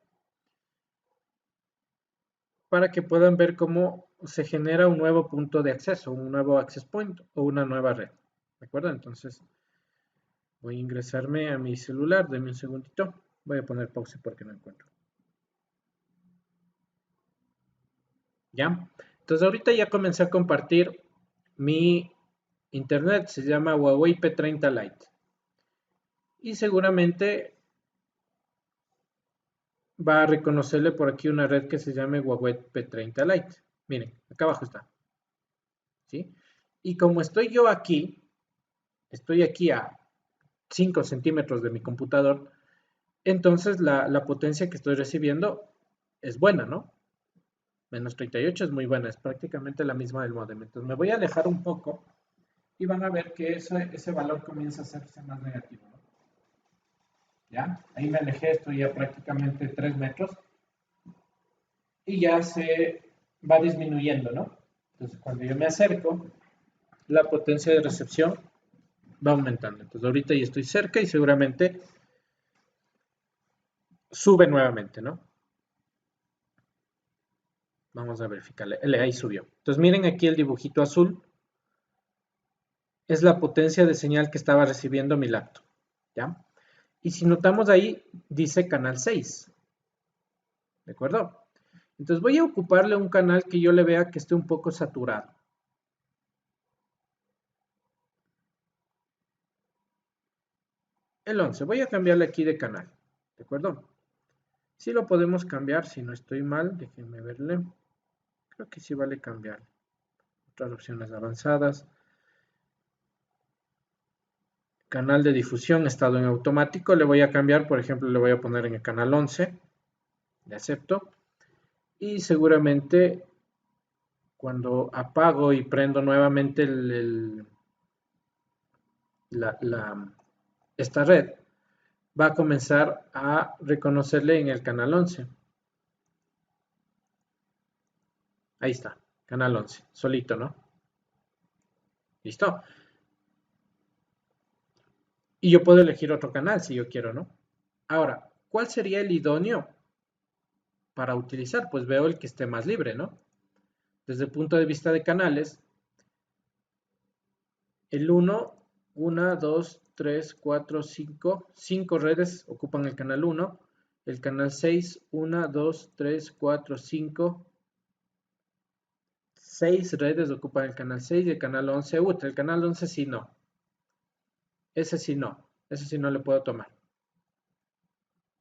para que puedan ver cómo se genera un nuevo punto de acceso, un nuevo access point o una nueva red. ¿De acuerdo? Entonces voy a ingresarme a mi celular, denme un segundito. Voy a poner pausa porque no encuentro. ¿Ya? Entonces ahorita ya comencé a compartir mi internet, se llama Huawei P30 Lite. Y seguramente va a reconocerle por aquí una red que se llame Huawei P30 Lite. Miren, acá abajo está. ¿Sí? Y como estoy aquí a 5 centímetros de mi computador, entonces la potencia que estoy recibiendo es buena, ¿no? Menos 38 es muy buena, es prácticamente la misma del modem. Entonces me voy a alejar un poco y van a ver que ese valor comienza a hacerse más negativo, ¿no? ¿Ya? Ahí me alejé, estoy ya prácticamente 3 metros y ya se va disminuyendo, ¿no? Entonces cuando yo me acerco, la potencia de recepción va aumentando. Entonces ahorita ya estoy cerca y seguramente sube nuevamente, ¿no? Vamos a verificarle. Ahí subió. Entonces miren aquí el dibujito azul. Es la potencia de señal que estaba recibiendo mi laptop. ¿Ya? Y si notamos ahí, dice canal 6. ¿De acuerdo? Entonces voy a ocuparle un canal que yo le vea que esté un poco saturado. El 11. Voy a cambiarle aquí de canal. ¿De acuerdo? Sí lo podemos cambiar, si no estoy mal. Déjenme verle. Creo que sí vale cambiar. Otras opciones avanzadas. Canal de difusión, estado en automático. Le voy a cambiar, por ejemplo, le voy a poner en el canal 11. Le acepto. Y seguramente cuando apago y prendo nuevamente esta red, va a comenzar a reconocerle en el canal 11. Ahí está, canal 11, solito, ¿no? ¿Listo? Y yo puedo elegir otro canal si yo quiero, ¿no? Ahora, ¿cuál sería el idóneo para utilizar? Pues veo el que esté más libre, ¿no? Desde el punto de vista de canales, el 1, 1, 2, 3, 4, 5 redes ocupan el canal 1, el canal 6, 1, 2, 3, 4, 5, 6 redes ocupan el canal 6 y el canal 11, el canal 11 sí no, ese sí no le puedo tomar,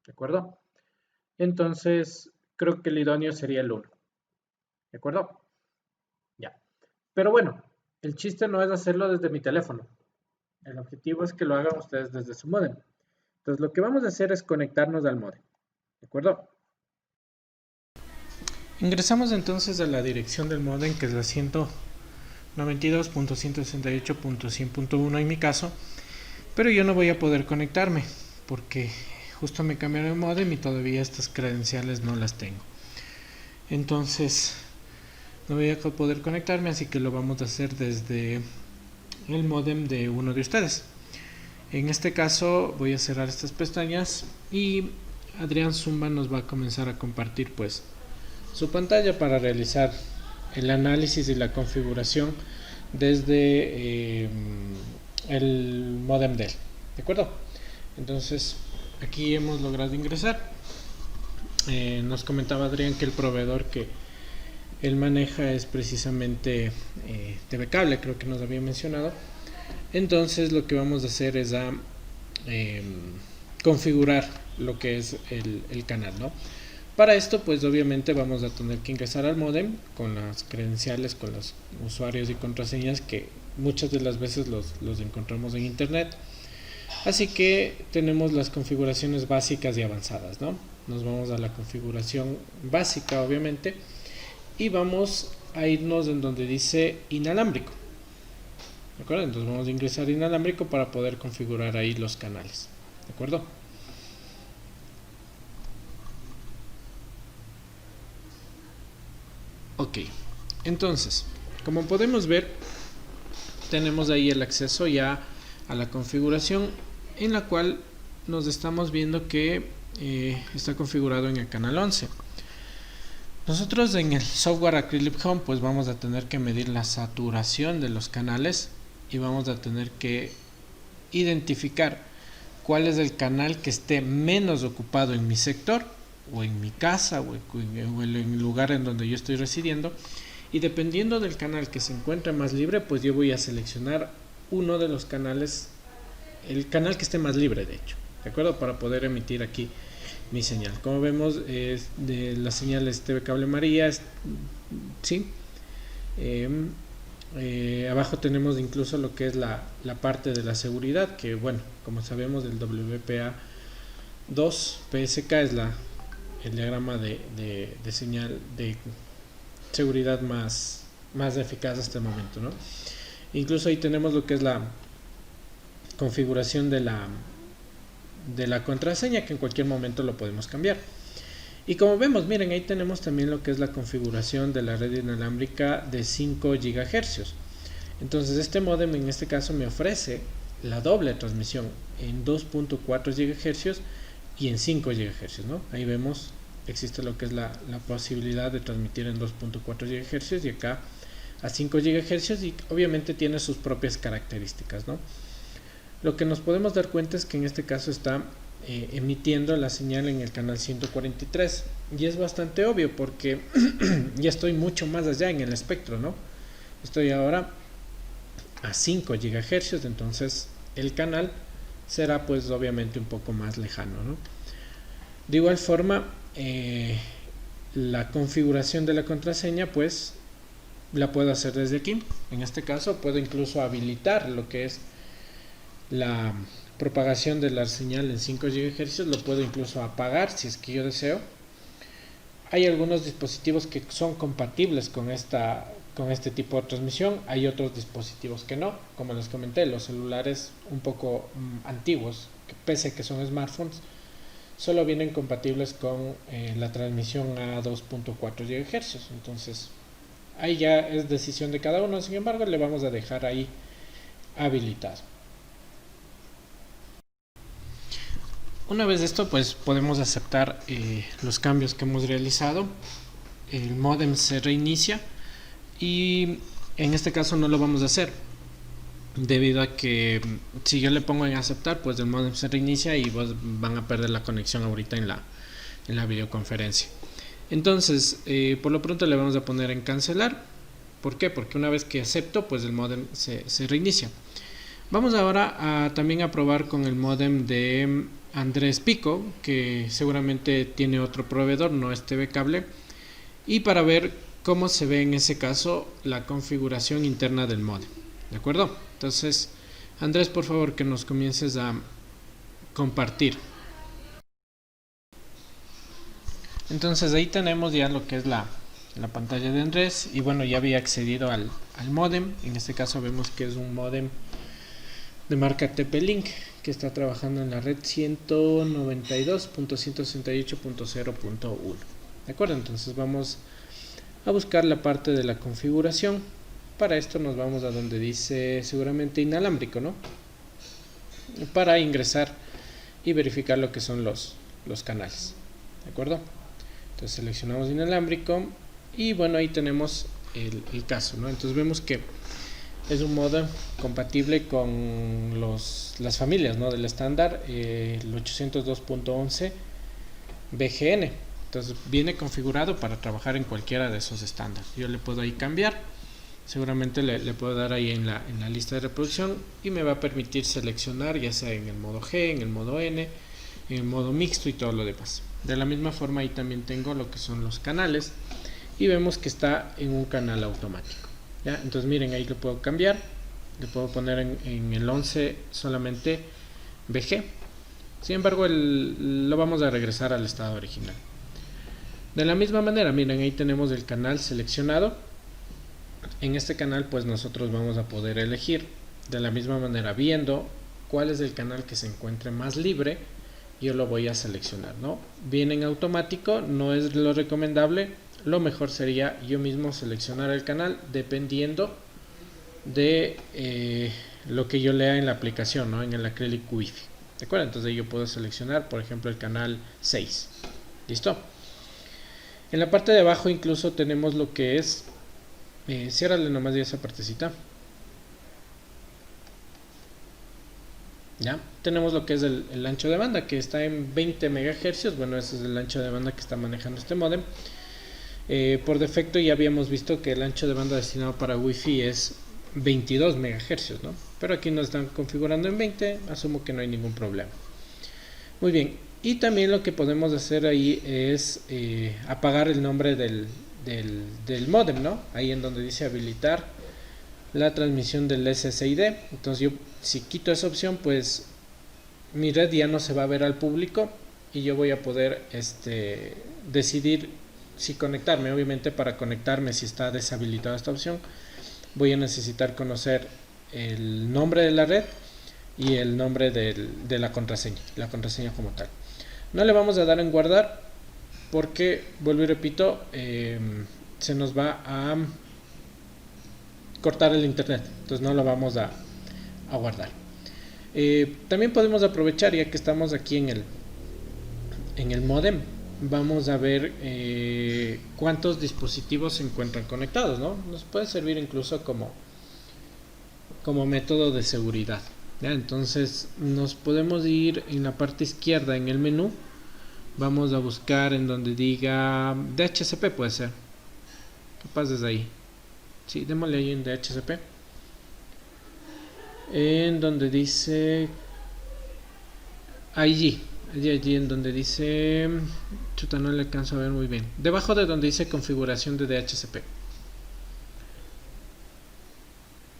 ¿de acuerdo? Entonces, creo que el idóneo sería el 1, ¿de acuerdo? Ya, pero bueno, el chiste no es hacerlo desde mi teléfono, el objetivo es que lo hagan ustedes desde su modem. Entonces, lo que vamos a hacer es conectarnos al modem, ¿de acuerdo? Ingresamos entonces a la dirección del modem, que es la 192.168.100.1 en mi caso, pero yo no voy a poder conectarme porque justo me cambiaron de modem y todavía estas credenciales no las tengo. Entonces no voy a poder conectarme, así que lo vamos a hacer desde el modem de uno de ustedes. En este caso voy a cerrar estas pestañas y Adrián Zumba nos va a comenzar a compartir pues su pantalla para realizar el análisis y la configuración desde el modem de él. ¿De acuerdo? Entonces aquí hemos logrado ingresar. Nos comentaba Adrián que el proveedor que él maneja es precisamente TV Cable, creo que nos había mencionado. Entonces lo que vamos a hacer es configurar lo que es el canal, ¿no? Para esto, pues obviamente vamos a tener que ingresar al modem con las credenciales, con los usuarios y contraseñas que muchas de las veces los encontramos en internet. Así que tenemos las configuraciones básicas y avanzadas, ¿no? Nos vamos a la configuración básica, obviamente, y vamos a irnos en donde dice inalámbrico. ¿De acuerdo? Entonces vamos a ingresar inalámbrico para poder configurar ahí los canales. ¿De acuerdo? Ok, entonces, como podemos ver, tenemos ahí el acceso ya a la configuración en la cual nos estamos viendo que está configurado en el canal 11. Nosotros en el software Acrylic Home pues vamos a tener que medir la saturación de los canales y vamos a tener que identificar cuál es el canal que esté menos ocupado en mi sector o en mi casa o en el lugar en donde yo estoy residiendo, y dependiendo del canal que se encuentre más libre, pues yo voy a seleccionar uno de los canales, el canal que esté más libre, de hecho, ¿de acuerdo? Para poder emitir aquí mi señal. Como vemos, de las señales TV Cable María, ¿sí? Abajo tenemos incluso lo que es la parte de la seguridad, que bueno, como sabemos, del WPA2 PSK es el diagrama de señal de seguridad más eficaz hasta el momento, ¿no? Incluso ahí tenemos lo que es la configuración de la contraseña, que en cualquier momento lo podemos cambiar. Y como vemos, miren, ahí tenemos también lo que es la configuración de la red inalámbrica de 5 GHz. Entonces este modem en este caso me ofrece la doble transmisión en 2.4 GHz y en 5 GHz, ¿no? Ahí vemos, existe lo que es la posibilidad de transmitir en 2.4 GHz y acá a 5 GHz, y obviamente tiene sus propias características, ¿no? Lo que nos podemos dar cuenta es que en este caso está emitiendo la señal en el canal 143, y es bastante obvio porque ya estoy mucho más allá en el espectro, ¿no? Estoy ahora a 5 GHz, entonces el canal será pues obviamente un poco más lejano, ¿no? De igual forma, la configuración de la contraseña pues la puedo hacer desde aquí. En este caso puedo incluso habilitar lo que es la propagación de la señal en 5 GHz, lo puedo incluso apagar si es que yo deseo. Hay algunos dispositivos que son compatibles con este tipo de transmisión, hay otros dispositivos que no, como les comenté, los celulares un poco antiguos, que pese a que son smartphones, solo vienen compatibles con la transmisión a 2.4 GHz, entonces ahí ya es decisión de cada uno. Sin embargo, le vamos a dejar ahí habilitado. Una vez esto, pues podemos aceptar los cambios que hemos realizado. El modem se reinicia y en este caso no lo vamos a hacer, debido a que si yo le pongo en aceptar, pues el modem se reinicia y van a perder la conexión ahorita en la videoconferencia. Entonces, por lo pronto le vamos a poner en cancelar. ¿Por qué? Porque una vez que acepto, pues el modem se reinicia. Vamos ahora a también a probar con el modem de Andrés Pico, que seguramente tiene otro proveedor, no es TV Cable, y para ver cómo se ve en ese caso la configuración interna del modem. ¿De acuerdo? Entonces, Andrés, por favor, que nos comiences a compartir. Entonces ahí tenemos ya lo que es la pantalla de Andrés, y bueno, ya había accedido al modem. En este caso vemos que es un modem de marca TP-Link que está trabajando en la red 192.168.0.1. ¿De acuerdo? Entonces vamos a buscar la parte de la configuración. Para esto nos vamos a donde dice seguramente inalámbrico, ¿no? Para ingresar y verificar lo que son los canales. ¿De acuerdo? Entonces seleccionamos inalámbrico y bueno, ahí tenemos el caso, ¿no? Entonces vemos que es un modem compatible con las familias, ¿no?, del estándar, el 802.11 BGN. Entonces viene configurado para trabajar en cualquiera de esos estándares. Yo le puedo ahí cambiar, seguramente le puedo dar ahí en la lista de reproducción y me va a permitir seleccionar ya sea en el modo G, en el modo N, en modo mixto y todo lo demás. De la misma forma ahí también tengo lo que son los canales y vemos que está en un canal automático, ¿ya? Entonces miren, ahí lo puedo cambiar, le puedo poner en el 11 solamente VG. Sin embargo lo vamos a regresar al estado original. De la misma manera, miren, ahí tenemos el canal seleccionado. En este canal pues nosotros vamos a poder elegir de la misma manera, viendo cuál es el canal que se encuentre más libre. Yo lo voy a seleccionar, ¿no? Viene en automático, no es lo recomendable. Lo mejor sería yo mismo seleccionar el canal dependiendo de lo que yo lea en la aplicación, ¿no? En el Acrylic Wi-Fi. ¿De acuerdo? Entonces yo puedo seleccionar, por ejemplo, el canal 6. ¿Listo? En la parte de abajo incluso tenemos lo que es... ciérrale nomás ya esa partecita. ¿Ya? Tenemos lo que es el ancho de banda, que está en 20 MHz. Bueno, ese es el ancho de banda que está manejando este modem. Por defecto ya habíamos visto que el ancho de banda destinado para Wi-Fi es 22 MHz, ¿no? Pero aquí nos están configurando en 20, asumo que no hay ningún problema. Muy bien, y también lo que podemos hacer ahí es apagar el nombre del modem, ¿no? Ahí en donde dice habilitar la transmisión del SSID. Entonces yo, si quito esa opción, pues mi red ya no se va a ver al público y yo voy a poder decidir si conectarme. Obviamente, para conectarme, si está deshabilitada esta opción, voy a necesitar conocer el nombre de la red y el nombre de la contraseña como tal. No le vamos a dar en guardar porque, vuelvo y repito, se nos va a cortar el internet, entonces no lo vamos a guardar. También podemos aprovechar, ya que estamos aquí en el modem, vamos a ver cuántos dispositivos se encuentran conectados, ¿no? Nos puede servir incluso como método de seguridad, ¿ya? Entonces nos podemos ir en la parte izquierda en el menú, vamos a buscar en donde diga DHCP, puede ser, capaz desde ahí. Sí, démosle ahí en DHCP. En donde dice allí en donde dice, chuta, no le alcanzo a ver muy bien. Debajo de donde dice configuración de DHCP.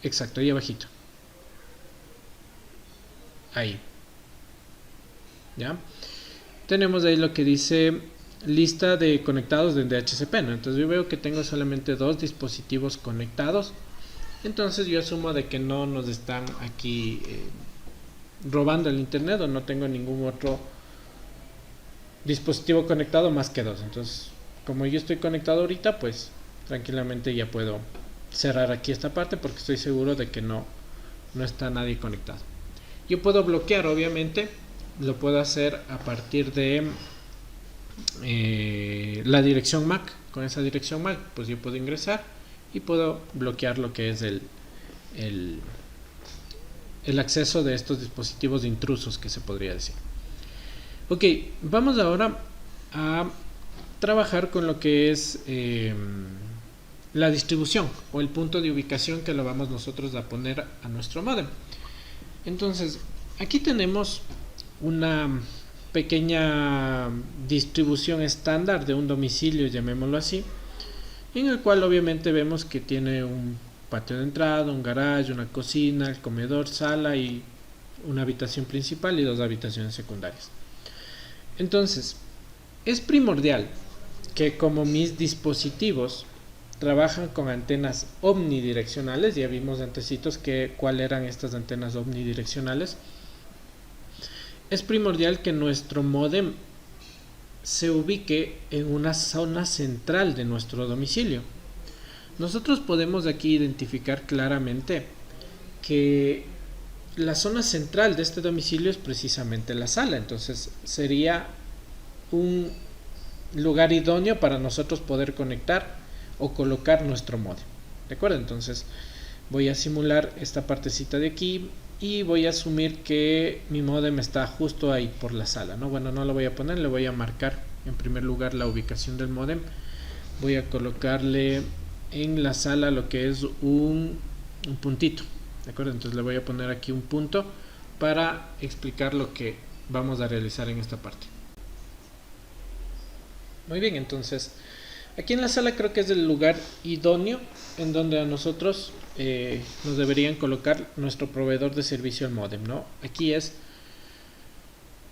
Exacto, ahí abajito. Ahí. ¿Ya? Tenemos ahí lo que dice lista de conectados de DHCP, ¿no? Entonces yo veo que tengo solamente 2 dispositivos conectados. Entonces yo asumo de que no nos están aquí robando el internet, o no tengo ningún otro dispositivo conectado más que 2. Entonces, como yo estoy conectado ahorita, pues tranquilamente ya puedo cerrar aquí esta parte porque estoy seguro de que no está nadie conectado. Yo puedo bloquear, obviamente, lo puedo hacer a partir de la dirección MAC. Con esa dirección MAC, pues yo puedo ingresar y puedo bloquear lo que es el acceso de estos dispositivos de intrusos, que se podría decir. Ok, vamos ahora a trabajar con lo que es la distribución o el punto de ubicación que lo vamos nosotros a poner a nuestro modem. Entonces, aquí tenemos una pequeña distribución estándar de un domicilio, llamémoslo así, en el cual obviamente vemos que tiene un patio de entrada, un garage, una cocina, el comedor, sala y una habitación principal y 2 habitaciones secundarias. Entonces, es primordial que, como mis dispositivos trabajan con antenas omnidireccionales, ya vimos antecitos cuáles eran estas antenas omnidireccionales, es primordial que nuestro módem se ubique en una zona central de nuestro domicilio. Nosotros podemos aquí identificar claramente que la zona central de este domicilio es precisamente la sala. Entonces sería un lugar idóneo para nosotros poder conectar o colocar nuestro módem. ¿De acuerdo? Entonces voy a simular esta partecita de aquí y voy a asumir que mi módem está justo ahí por la sala, ¿no? Bueno, no lo voy a poner, le voy a marcar en primer lugar la ubicación del módem. Voy a colocarle en la sala lo que es un puntito, ¿de acuerdo? Entonces le voy a poner aquí un punto para explicar lo que vamos a realizar en esta parte. Muy bien, entonces aquí en la sala creo que es el lugar idóneo en donde a nosotros nos deberían colocar nuestro proveedor de servicio al módem, ¿no? Aquí es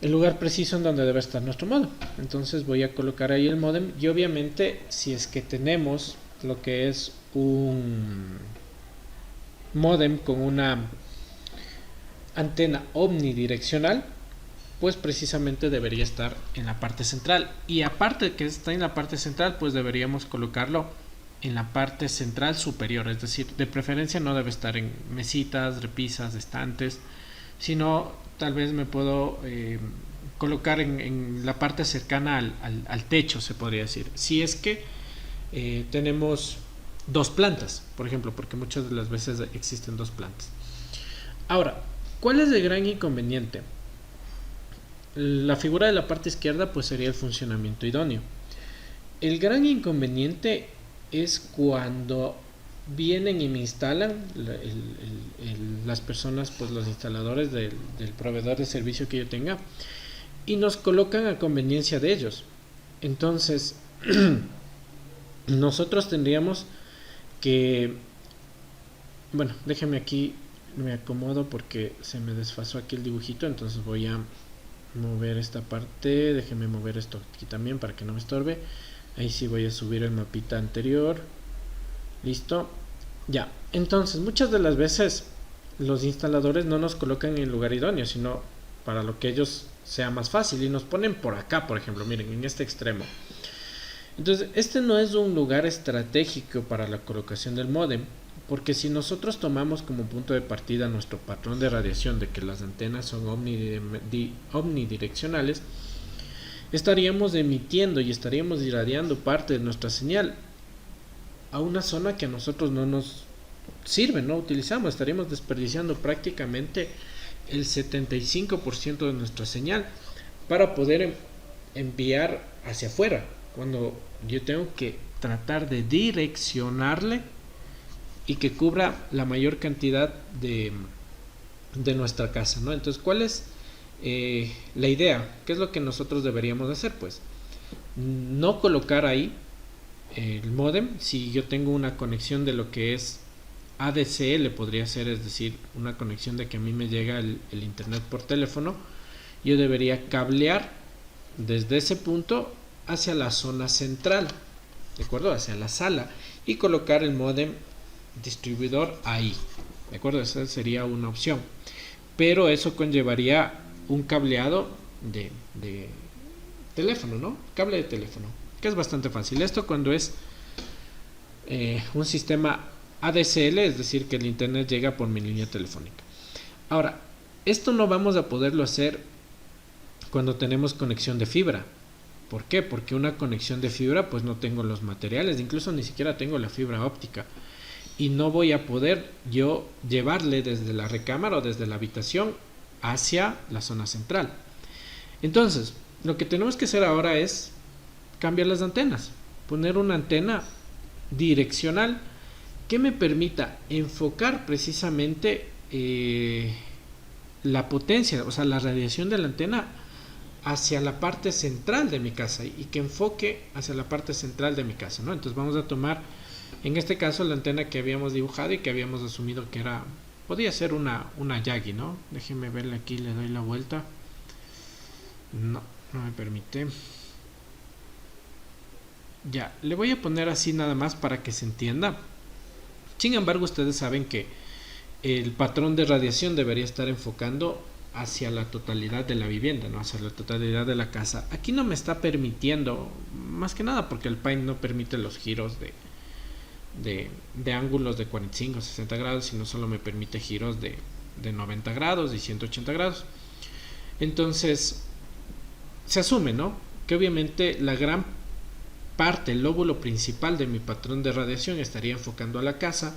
el lugar preciso en donde debe estar nuestro módem. Entonces voy a colocar ahí el módem y obviamente si es que tenemos lo que es un módem con una antena omnidireccional, pues precisamente debería estar en la parte central. Y aparte de que está en la parte central, pues deberíamos colocarlo en la parte central superior, es decir, de preferencia no debe estar en mesitas, repisas, estantes, sino tal vez me puedo colocar en la parte cercana al techo, se podría decir, si es que tenemos dos plantas, por ejemplo, porque muchas de las veces existen dos plantas. Ahora, ¿cuál es el gran inconveniente? La figura de la parte izquierda pues sería el funcionamiento idóneo. El gran inconveniente es cuando vienen y me instalan las personas, pues los instaladores del proveedor de servicio que yo tenga, y nos colocan a conveniencia de ellos. Entonces nosotros tendríamos que, bueno, déjenme aquí, me acomodo porque se me desfasó aquí el dibujito, entonces voy a mover esta parte, déjenme mover esto aquí también para que no me estorbe. Ahí sí voy a subir el mapita anterior, listo, ya. Entonces muchas de las veces los instaladores no nos colocan en el lugar idóneo, sino para lo que ellos sea más fácil, y nos ponen por acá, por ejemplo, miren, en este extremo. Entonces este no es un lugar estratégico para la colocación del módem, porque si nosotros tomamos como punto de partida nuestro patrón de radiación de que las antenas son omnidireccionales, estaríamos emitiendo y estaríamos irradiando parte de nuestra señal a una zona que a nosotros no nos sirve, no utilizamos, estaríamos desperdiciando prácticamente el 75% de nuestra señal para poder enviar hacia afuera, cuando yo tengo que tratar de direccionarle y que cubra la mayor cantidad de nuestra casa, ¿no? Entonces, ¿cuál es la idea? ¿Qué es lo que nosotros deberíamos hacer? Pues no colocar ahí el módem. Si yo tengo una conexión de lo que es ADSL, podría ser, es decir, una conexión de que a mí me llega el internet por teléfono, yo debería cablear desde ese punto hacia la zona central, ¿de acuerdo? Hacia la sala, y colocar el módem distribuidor ahí, ¿de acuerdo? Esa sería una opción, pero eso conllevaría un cableado de teléfono, ¿no? Cable de teléfono, que es bastante fácil. Esto cuando es un sistema ADSL, es decir, que el internet llega por mi línea telefónica. Ahora, esto no vamos a poderlo hacer cuando tenemos conexión de fibra. ¿Por qué? Porque una conexión de fibra, pues no tengo los materiales, incluso ni siquiera tengo la fibra óptica, y no voy a poder yo llevarle desde la recámara o desde la habitación hacia la zona central. Entonces, lo que tenemos que hacer ahora es cambiar las antenas, poner una antena direccional que me permita enfocar precisamente la potencia, o sea, la radiación de la antena hacia la parte central de mi casa, y que enfoque hacia la parte central de mi casa, ¿no? Entonces vamos a tomar, en este caso, la antena que habíamos dibujado y que habíamos asumido que era, podía ser una Yagi, ¿no? Déjenme verle aquí, le doy la vuelta. No me permite. Ya, le voy a poner así nada más para que se entienda. Sin embargo, ustedes saben que el patrón de radiación debería estar enfocando hacia la totalidad de la vivienda, ¿no? Hacia la totalidad de la casa. Aquí no me está permitiendo, más que nada porque el Paint no permite los giros de ángulos de 45, 60 grados, sino solo me permite giros de 90 grados y 180 grados. Entonces, se asume, ¿no?, que obviamente la gran parte, el lóbulo principal de mi patrón de radiación estaría enfocando a la casa,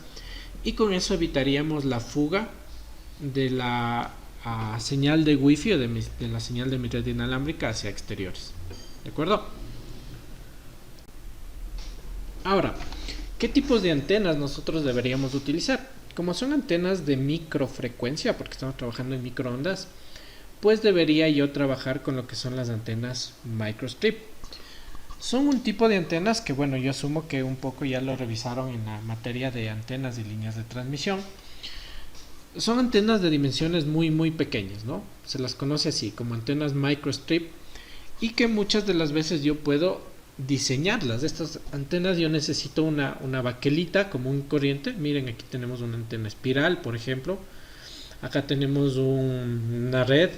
y con eso evitaríamos la fuga de la señal de wifi o de la señal de mi red inalámbrica hacia exteriores, ¿de acuerdo? Ahora, ¿qué tipos de antenas nosotros deberíamos utilizar? Como son antenas de microfrecuencia, porque estamos trabajando en microondas, pues debería yo trabajar con lo que son las antenas microstrip. Son un tipo de antenas que, bueno, yo asumo que un poco ya lo revisaron en la materia de antenas y líneas de transmisión. Son antenas de dimensiones muy pequeñas, ¿no? Se las conoce así, como antenas microstrip, y que muchas de las veces yo puedo diseñarlas. Estas antenas yo necesito una baquelita común y corriente. Miren, aquí tenemos una antena espiral, por ejemplo. Acá tenemos una red.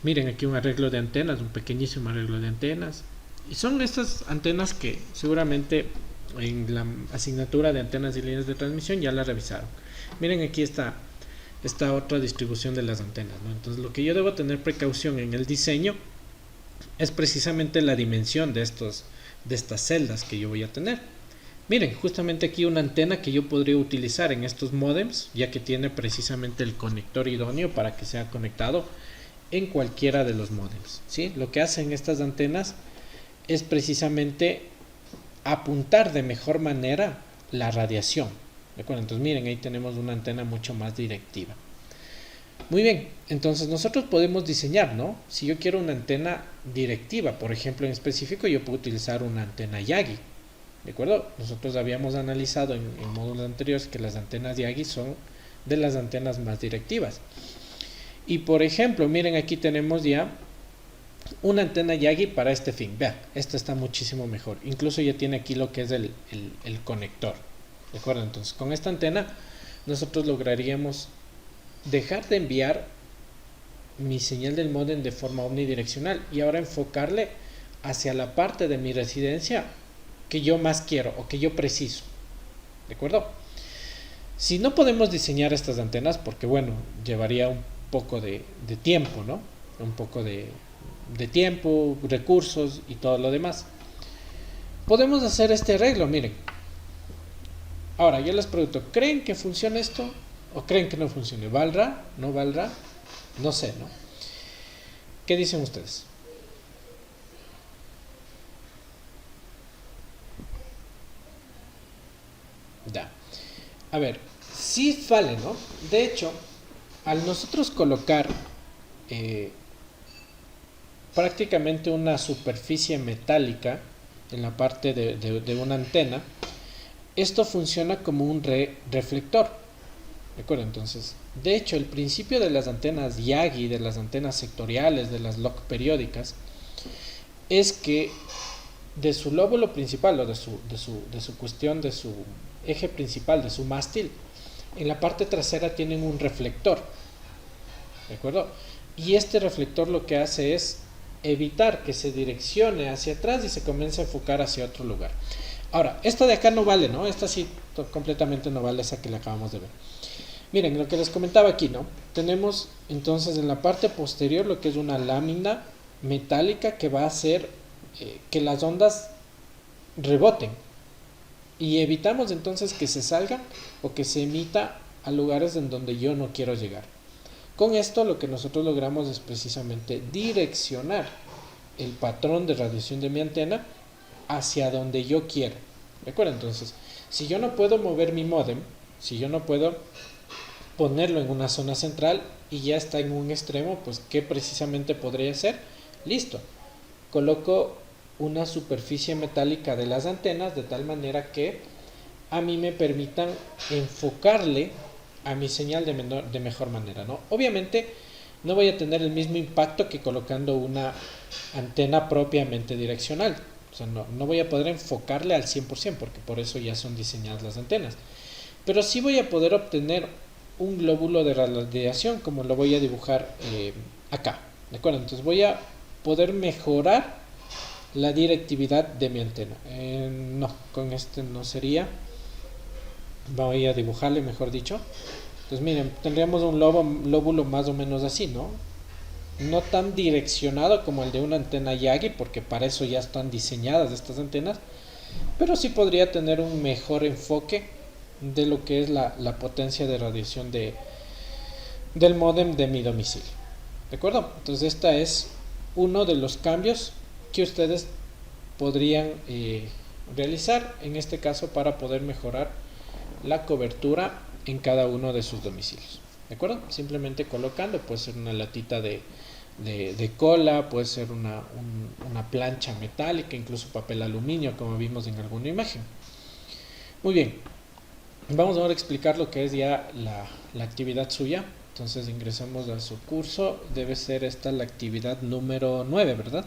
Miren, aquí un arreglo de antenas, un pequeñísimo arreglo de antenas. Y son estas antenas que seguramente en la asignatura de antenas y líneas de transmisión ya la revisaron. Miren, aquí está esta otra distribución de las antenas, ¿no? Entonces lo que yo debo tener precaución en el diseño es precisamente la dimensión de estas celdas que yo voy a tener. Miren, justamente aquí una antena que yo podría utilizar en estos modems, ya que tiene precisamente el conector idóneo para que sea conectado en cualquiera de los modems, ¿sí? Lo que hacen estas antenas es precisamente apuntar de mejor manera la radiación, ¿de acuerdo? Entonces miren, ahí tenemos una antena mucho más directiva. Muy bien, entonces nosotros podemos diseñar, ¿no? Si yo quiero una antena directiva, por ejemplo, en específico, yo puedo utilizar una antena Yagi, ¿de acuerdo? Nosotros habíamos analizado en módulos anteriores que las antenas Yagi son de las antenas más directivas. Y por ejemplo, miren, aquí tenemos ya una antena Yagi para este fin. Vean, esta está muchísimo mejor. Incluso ya tiene aquí lo que es el conector, ¿de acuerdo? Entonces, con esta antena nosotros lograríamos dejar de enviar mi señal del módem de forma omnidireccional y ahora enfocarle hacia la parte de mi residencia que yo más quiero o que yo preciso, ¿de acuerdo? Si no podemos diseñar estas antenas, porque bueno, llevaría un poco de tiempo, ¿no? Un poco de tiempo, recursos y todo lo demás, podemos hacer este arreglo. Miren, ahora yo les pregunto, ¿creen que funciona esto o creen que no funcione? ¿Valdrá? ¿No valdrá? No sé, ¿no? ¿Qué dicen ustedes? Ya. A ver, sí vale, ¿no? De hecho, al nosotros colocar prácticamente una superficie metálica en la parte de una antena, esto funciona como un reflector, ¿de acuerdo? Entonces, de hecho, el principio de las antenas Yagi, de las antenas sectoriales, de las LOC periódicas, es que de su lóbulo principal o de su cuestión, de su eje principal, de su mástil, en la parte trasera tienen un reflector, ¿de acuerdo? Y este reflector lo que hace es evitar que se direccione hacia atrás y se comience a enfocar hacia otro lugar. Ahora, esta de acá no vale, ¿no? Esta sí completamente no vale, esa que le acabamos de ver. Miren, lo que les comentaba aquí, ¿no? Tenemos entonces en la parte posterior lo que es una lámina metálica que va a hacer que las ondas reboten y evitamos entonces que se salga o que se emita a lugares en donde yo no quiero llegar. Con esto lo que nosotros logramos es precisamente direccionar el patrón de radiación de mi antena hacia donde yo quiero, ¿de acuerdo? Entonces, si yo no puedo mover mi módem, si yo no puedo ponerlo en una zona central y ya está en un extremo, pues ¿qué precisamente podría hacer? Listo, coloco una superficie metálica de las antenas de tal manera que a mí me permitan enfocarle a mi señal de mejor manera, ¿no? Obviamente no voy a tener el mismo impacto que colocando una antena propiamente direccional. O sea, no voy a poder enfocarle al 100% porque por eso ya son diseñadas las antenas. Pero sí voy a poder obtener un glóbulo de radiación como lo voy a dibujar acá, ¿de acuerdo? Entonces voy a poder mejorar la directividad de mi antena. No, con este no sería. Voy a dibujarle, mejor dicho. Entonces miren, tendríamos un lóbulo más o menos así, ¿no? No tan direccionado como el de una antena Yagi, porque para eso ya están diseñadas estas antenas, pero sí podría tener un mejor enfoque de lo que es la potencia de radiación del módem de mi domicilio, ¿de acuerdo? Entonces este es uno de los cambios que ustedes podrían realizar en este caso para poder mejorar la cobertura en cada uno de sus domicilios, ¿de acuerdo? Simplemente colocando, puede ser una latita de de cola, puede ser una plancha metálica, incluso papel aluminio, como vimos en alguna imagen. Muy bien, vamos ahora a explicar lo que es ya la actividad suya. Entonces ingresamos a su curso, debe ser esta la actividad número 9, ¿verdad?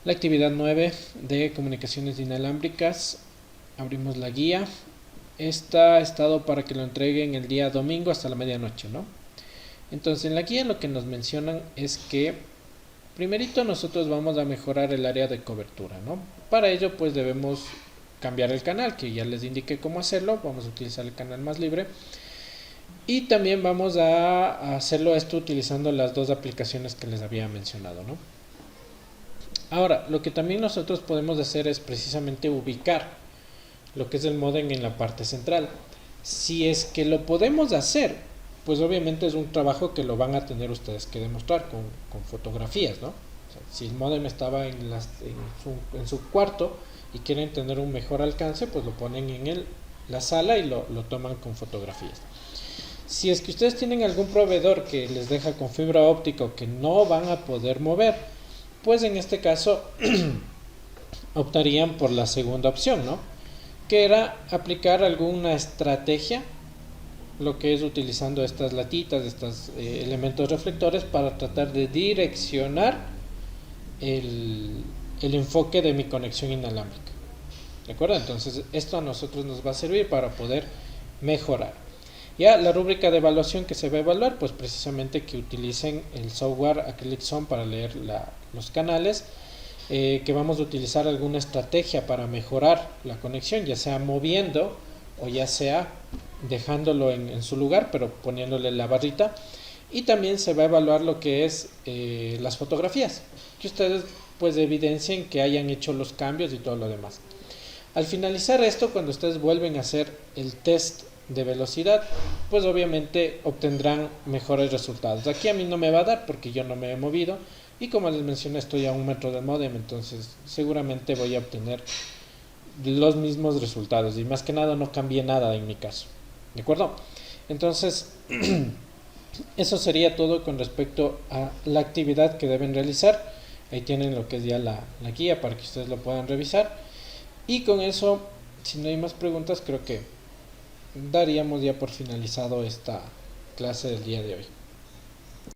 La actividad 9 de comunicaciones inalámbricas, abrimos la guía. Esta ha estado para que lo entreguen el día domingo hasta la medianoche, ¿no? Entonces en la guía lo que nos mencionan es que primerito nosotros vamos a mejorar el área de cobertura, ¿no? Para ello pues debemos cambiar el canal, que ya les indiqué cómo hacerlo. Vamos a utilizar el canal más libre. Y también vamos a hacerlo esto utilizando las dos aplicaciones que les había mencionado, ¿no? Ahora, lo que también nosotros podemos hacer es precisamente ubicar lo que es el módem en la parte central. Si es que lo podemos hacer, pues obviamente es un trabajo que lo van a tener ustedes que demostrar con fotografías, ¿no? O sea, si el módem estaba en su cuarto y quieren tener un mejor alcance, pues lo ponen en la sala y lo toman con fotografías. Si es que ustedes tienen algún proveedor que les deja con fibra óptica o que no van a poder mover, pues en este caso optarían por la segunda opción, ¿no? Que era aplicar alguna estrategia, lo que es utilizando estas latitas, estos elementos reflectores para tratar de direccionar el enfoque de mi conexión inalámbrica. ¿De acuerdo? Entonces esto a nosotros nos va a servir para poder mejorar. Ya la rúbrica de evaluación que se va a evaluar, pues precisamente que utilicen el software Acrylic Zone para leer los canales, que vamos a utilizar alguna estrategia para mejorar la conexión, ya sea moviendo o ya sea dejándolo en su lugar, pero poniéndole la barrita. Y también se va a evaluar lo que es las fotografías, que ustedes pues evidencien que hayan hecho los cambios y todo lo demás. Al finalizar esto, cuando ustedes vuelven a hacer el test de velocidad, pues obviamente obtendrán mejores resultados. Aquí a mí no me va a dar porque yo no me he movido y como les mencioné estoy a 1 metro del módem, entonces seguramente voy a obtener los mismos resultados y más que nada no cambié nada en mi caso. ¿De acuerdo? Entonces eso sería todo con respecto a la actividad que deben realizar. Ahí tienen lo que es ya la guía para que ustedes lo puedan revisar. Y con eso, si no hay más preguntas, creo que daríamos ya por finalizado esta clase del día de hoy.